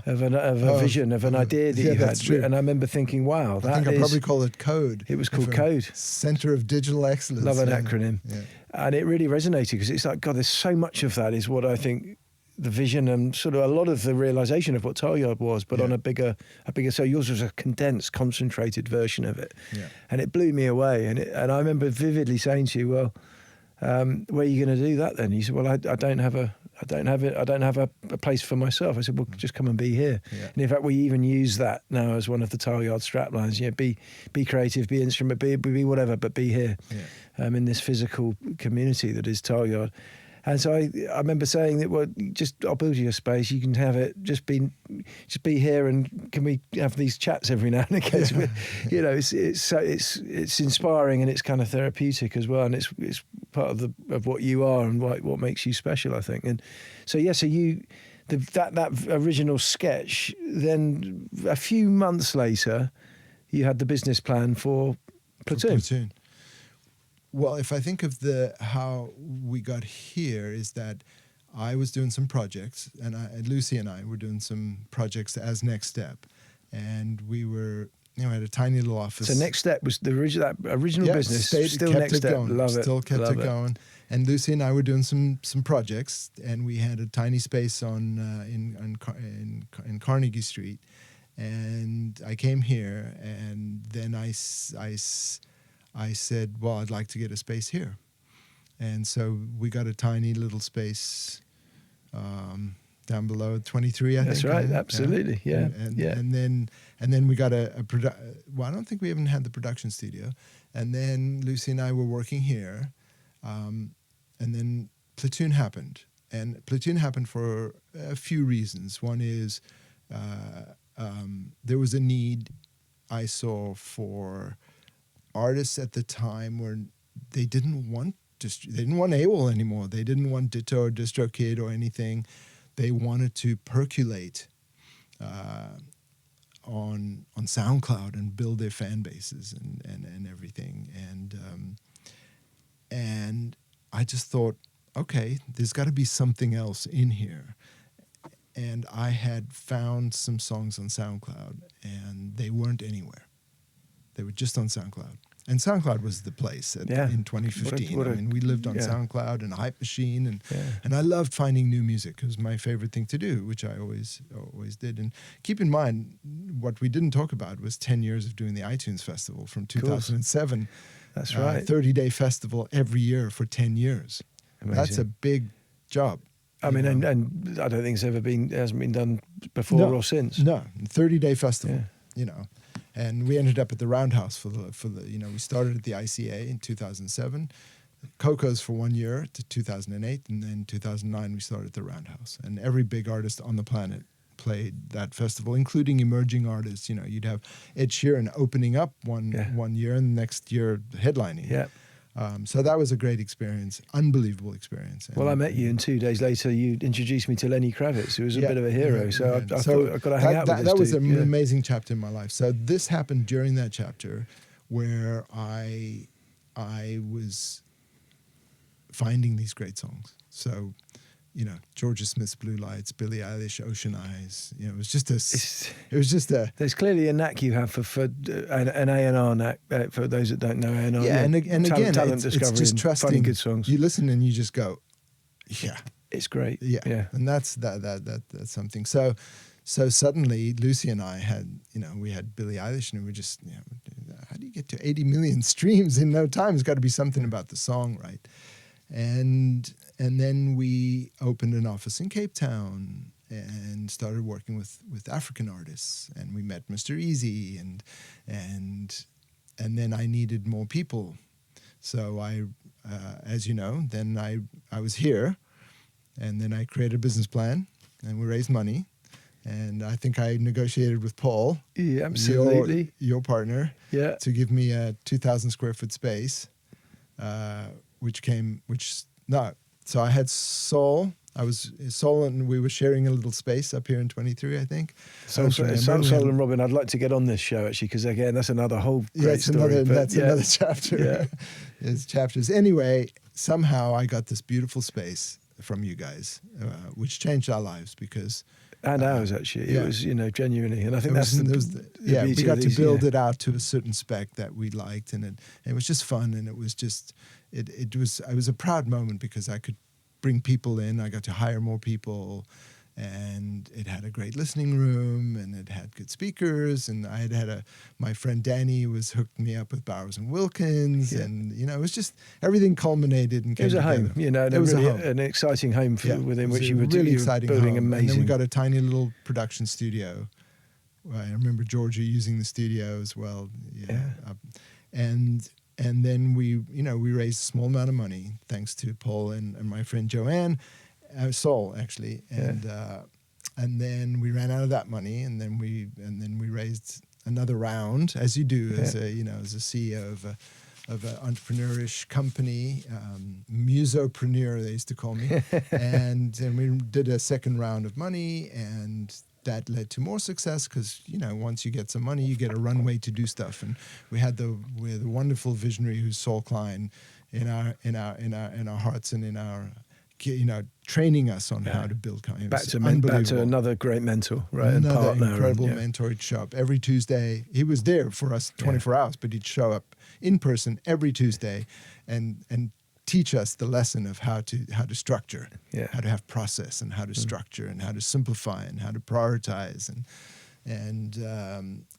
of a vision, of an idea that you had. True. And I remember thinking, wow, I think I'd probably call it CODE. It was called CODE. Center of Digital Excellence. Love an acronym. Yeah. And it really resonated because it's like, God, there's so much of that is what I think the vision and sort of a lot of the realization of what Tileyard was, but on a bigger, so yours was a condensed, concentrated version of it. Yeah. And it blew me away. And I remember vividly saying to you, well, where are you going to do that then? You said, well, I don't have a place for myself. I said, well, just come and be here. Yeah. And in fact, we even use that now as one of the Tileyard straplines. Be creative, be instrument, be whatever, but be here in this physical community that is Tileyard. And so I remember saying that, well, I'll build you a space. You can have it. Just be here, and can we have these chats every now and again? Yeah. It's inspiring, and it's kind of therapeutic as well, and it's part of what you are and what makes you special, I think. And so that original sketch. Then a few months later, you had the business plan for Platoon. Well, if I think of how we got here, is that I was doing some projects, and Lucy and I were doing some projects as Next Step, and we were, had a tiny little office. So Next Step was the original business, still Next Step. Love it. Still kept it going. And Lucy and I were doing some projects, and we had a tiny space in Carnegie Street, and I came here, and then I said, well, I'd like to get a space here. And so we got a tiny little space down below 23, I think. That's right, absolutely, yeah. And then we got I don't think we even had the production studio. And then Lucy and I were working here. And then Platoon happened. And Platoon happened for a few reasons. One is there was a need I saw for artists at the time where they didn't want AWAL anymore. They didn't want Ditto or DistroKid or anything. They wanted to percolate on SoundCloud and build their fan bases and everything. And I just thought, okay, there's got to be something else in here. And I had found some songs on SoundCloud, and they weren't anywhere. They were just on SoundCloud. And SoundCloud was the place in 2015. We lived on SoundCloud and Hype Machine, and I loved finding new music. It was my favorite thing to do, which I always did. And keep in mind, what we didn't talk about was 10 years of doing the iTunes Festival from 2007. That's right. 30-day festival every year for 10 years. Amazing. That's a big job. I mean, and I don't think hasn't been done before or since. No, 30-day festival, And we ended up at the Roundhouse for the we started at the ICA in 2007, Coco's for 1 year to 2008, and then 2009 we started at the Roundhouse. And every big artist on the planet played that festival, including emerging artists. You know, you'd have Ed Sheeran opening up one year, and the next year headlining. Yeah. So that was a great experience, unbelievable experience. Well, I met you, and 2 days later, you introduced me to Lenny Kravitz, who was a bit of a hero. So I thought I've got to hang out with this That was dude. an amazing chapter in my life. So this happened during that chapter, where I was finding these great songs. So, you know, Georgia Smith's Blue Lights, Billie Eilish, Ocean Eyes. You know, it was just a. There's clearly a knack you have for an A&R knack for those that don't know A&R. Yeah, and again, talent it's discovery, just trusting. finding good songs. You listen and you just go, yeah, it's great. Yeah. And that's something. So suddenly Lucy and I had, you know, we had Billie Eilish, and we were just, you know, how do you get to 80 million streams in no time? There's got to be something about the song, right? And then we opened an office in Cape Town and started working with African artists, and we met Mr. Easy, and then I needed more people. So I, as you know, then I was here, and then I created a business plan, and we raised money, and I think I negotiated with Paul, absolutely, your partner, to give me a 2,000 square foot space. So I had Soul. And we were sharing a little space up here in 23, I think. Soul and Robin, I'd like to get on this show, actually, because, again, that's another whole great story. Another chapter. Yeah. There's chapters. Anyway, somehow I got this beautiful space from you guys, which changed our lives because... And ours, actually. Yeah. It was, you know, genuinely. And I think we got to build it out to a certain spec that we liked, and it was just fun, and it was just... It was a proud moment because I could bring people in. I got to hire more people, and it had a great listening room, and it had good speakers, and I had my friend Danny was hooked me up with Bowers and Wilkins, and you know, it was just everything culminated and came together. It was a home, you know, it was really an exciting home within which you were really exciting building home. amazing. And then we got a tiny little production studio. I remember Georgia using the studio as well. And then we raised a small amount of money thanks to Paul and my friend Joanne, Saul actually, and then we ran out of that money, and then we raised another round, as you do as a CEO of an entrepreneurish company, musopreneur they used to call me, and we did a second round of money, and that led to more success because, you know, once you get some money, you get a runway to do stuff. And we had the wonderful visionary who's Saul Klein in our hearts and in our, you know, training us on how to build companies. Back to another great mentor, right? Another and partner, incredible mentor. He'd show up every Tuesday. He was there for us 24 hours, but he'd show up in person every Tuesday and teach us the lesson of how to structure, how to have process, and how to structure, and how to simplify, and how to prioritize, and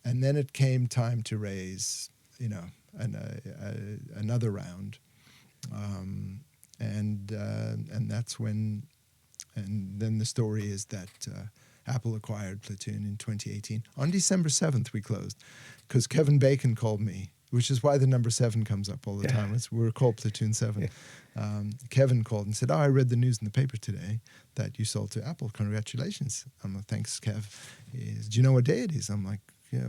then it came time to raise, you know, another round, and that's when, and then the story is that Apple acquired Platoon in 2018. On December 7th, we closed because Kevin Bacon called me, which is why the number 7 comes up all the time. We're called Platoon 7. Kevin called and said, I read the news in the paper today that you sold to Apple. Congratulations. I'm like, thanks, Kev. Do you know what day it is? I'm like, yeah,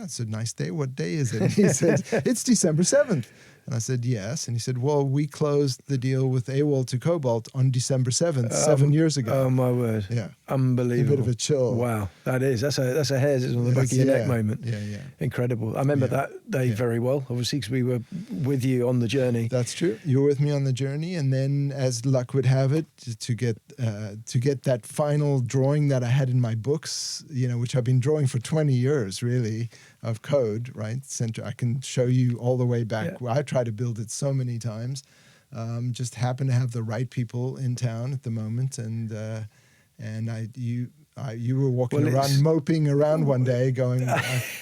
it's a nice day. What day is it? And he said, it's December 7th. And I said, yes. And he said, well, we closed the deal with AWAL to Cobalt on December 7th, 7 years ago. Oh, my word. Yeah. Unbelievable. A bit of a chill. Wow. That's a hair's on the back of your neck moment. Yeah. Incredible. I remember that day very well, obviously, because we were with you on the journey. That's true. You were with me on the journey. And then, as luck would have it, to get that final drawing that I had in my books, you know, which I've been drawing for 20 years, really, of code, right? I can show you all the way back. Yeah. I tried to build it so many times. Just happened to have the right people in town at the moment, and you were walking around, moping around one day, going,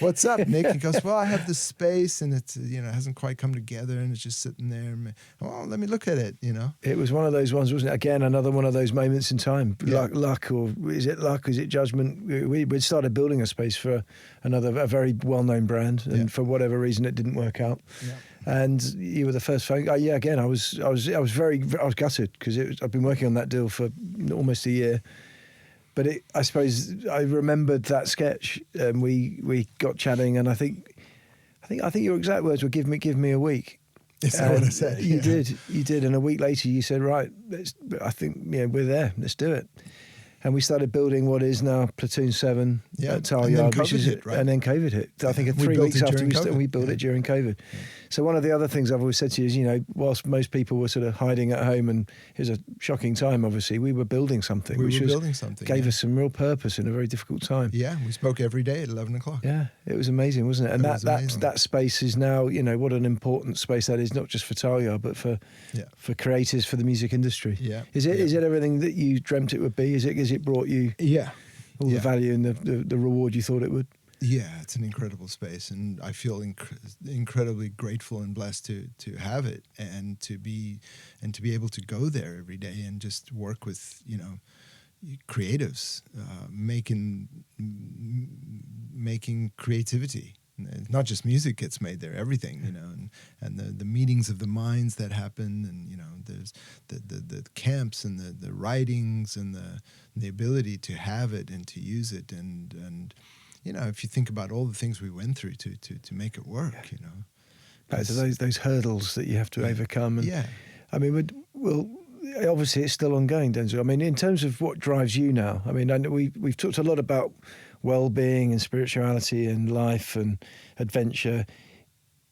"What's up, Nick?" He goes, "Well, I have this space, and it's hasn't quite come together, and it's just sitting there. Well, let me look at it." You know, it was one of those ones, wasn't it? Again, another one of those moments in time. Luck, or is it luck? Is it judgment? We'd started building a space for a very well-known brand, and for whatever reason, it didn't work out. Yeah. And you were the first phone. Again, I was gutted because I've been working on that deal for almost a year. But I suppose I remembered that sketch, and we got chatting, and I think your exact words were, "Give me a week." Is that what I said? You did, and a week later you said, "Right, I think we're there. Let's do it." And we started building what is now Platoon 7 at Tileyard, and then COVID hit. I think 3 weeks after we built it during COVID. Yeah. So one of the other things I've always said to you is, whilst most people were sort of hiding at home, and it was a shocking time, obviously, we were building something. Gave us some real purpose in a very difficult time. Yeah, we spoke every day at 11 o'clock. Yeah, it was amazing, wasn't it? And that space is now, what an important space that is, not just for Tileyard, but for creators, for the music industry. Yeah. Is it everything that you dreamt it would be? Is it brought you all the value and the reward you thought it would? Yeah, it's an incredible space, and I feel incredibly grateful and blessed to have it, and to be able to go there every day and just work with creatives, making creativity. Not just music gets made there, everything, and the meetings of the minds that happen, and there's the camps and the writings and the ability to have it and to use it, and if you think about all the things we went through to make it work, back to those hurdles that you have to overcome. And I mean, obviously it's still ongoing, Denzyl. I mean, in terms of what drives you now, I mean, we've talked a lot about well-being and spirituality and life and adventure.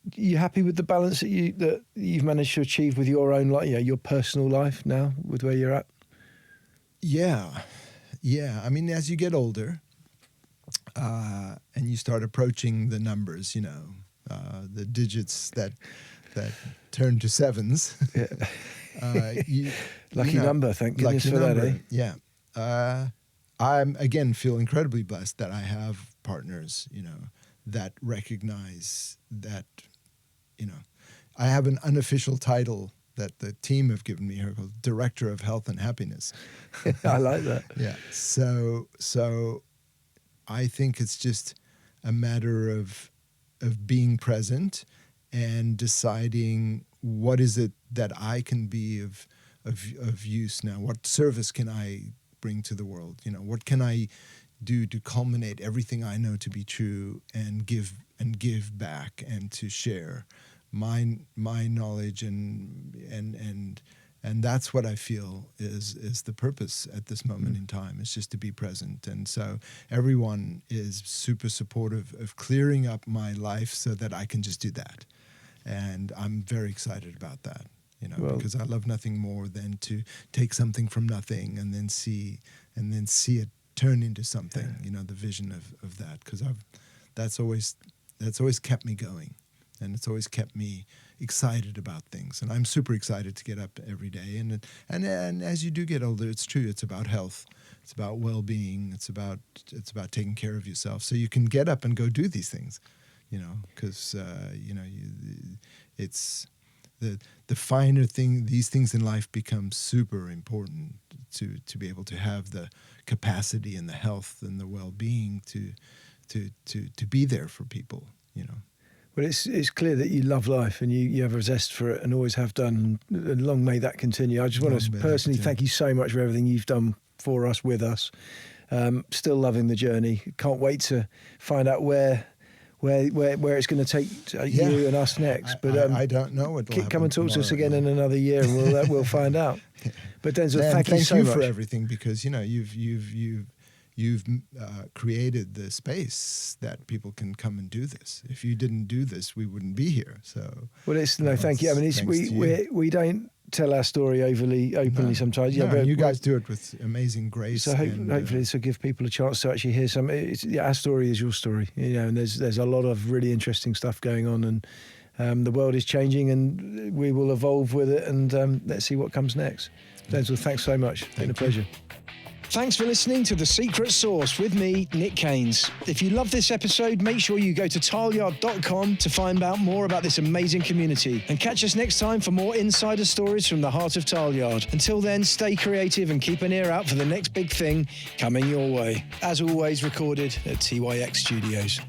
Are you happy with the balance that you've managed to achieve with your own life, your personal life now, with where you're at? Yeah. I mean, as you get older, and you start approaching the numbers, the digits that turn to sevens. Lucky number, thank goodness for that, eh? Yeah. I'm, again, feel incredibly blessed that I have partners, that recognize that, I have an unofficial title that the team have given me here called Director of Health and Happiness. I like that. Yeah. So I think it's just a matter of being present and deciding what is it that I can be of use now. What service can I bring to the world? What can I do to culminate everything I know to be true and give back, and to share my knowledge, and that's what I feel is the purpose at this moment in time. It's just to be present. And so everyone is super supportive of clearing up my life so that I can just do that. And I'm very excited about that, because I love nothing more than to take something from nothing and then see it turn into something, the vision of that, because that's always kept me going. And it's always kept me excited about things, and I'm super excited to get up every day. And as you do get older, it's true. It's about health. It's about well-being. It's about taking care of yourself, so you can get up and go do these things. Because it's the finer thing. These things in life become super important to be able to have the capacity and the health and the well-being to be there for people. Well, it's clear that you love life, and you have a zest for it, and always have done, and long may that continue. I just want to personally thank you so much for everything you've done for us, with us. Still loving the journey. Can't wait to find out where it's going to take you and us next. But I don't know what will happen. Come and talk to us again in another year, and we'll find out. But Denzyl, thank you so much for everything, because you've created the space that people can come and do this. If you didn't do this, we wouldn't be here. So thank you. I mean, we don't tell our story openly sometimes. But you guys do it with amazing grace. So hopefully this will give people a chance to actually hear some. Our story is your story, and there's a lot of really interesting stuff going on, and the world is changing, and we will evolve with it, and let's see what comes next. Denzyl, thanks so much. It's been a pleasure. Thanks for listening to The Secret Sauce with me, Nick Keynes. If you love this episode, make sure you go to tileyard.com to find out more about this amazing community. And catch us next time for more insider stories from the heart of Tileyard. Until then, stay creative and keep an ear out for the next big thing coming your way. As always, recorded at TYX Studios.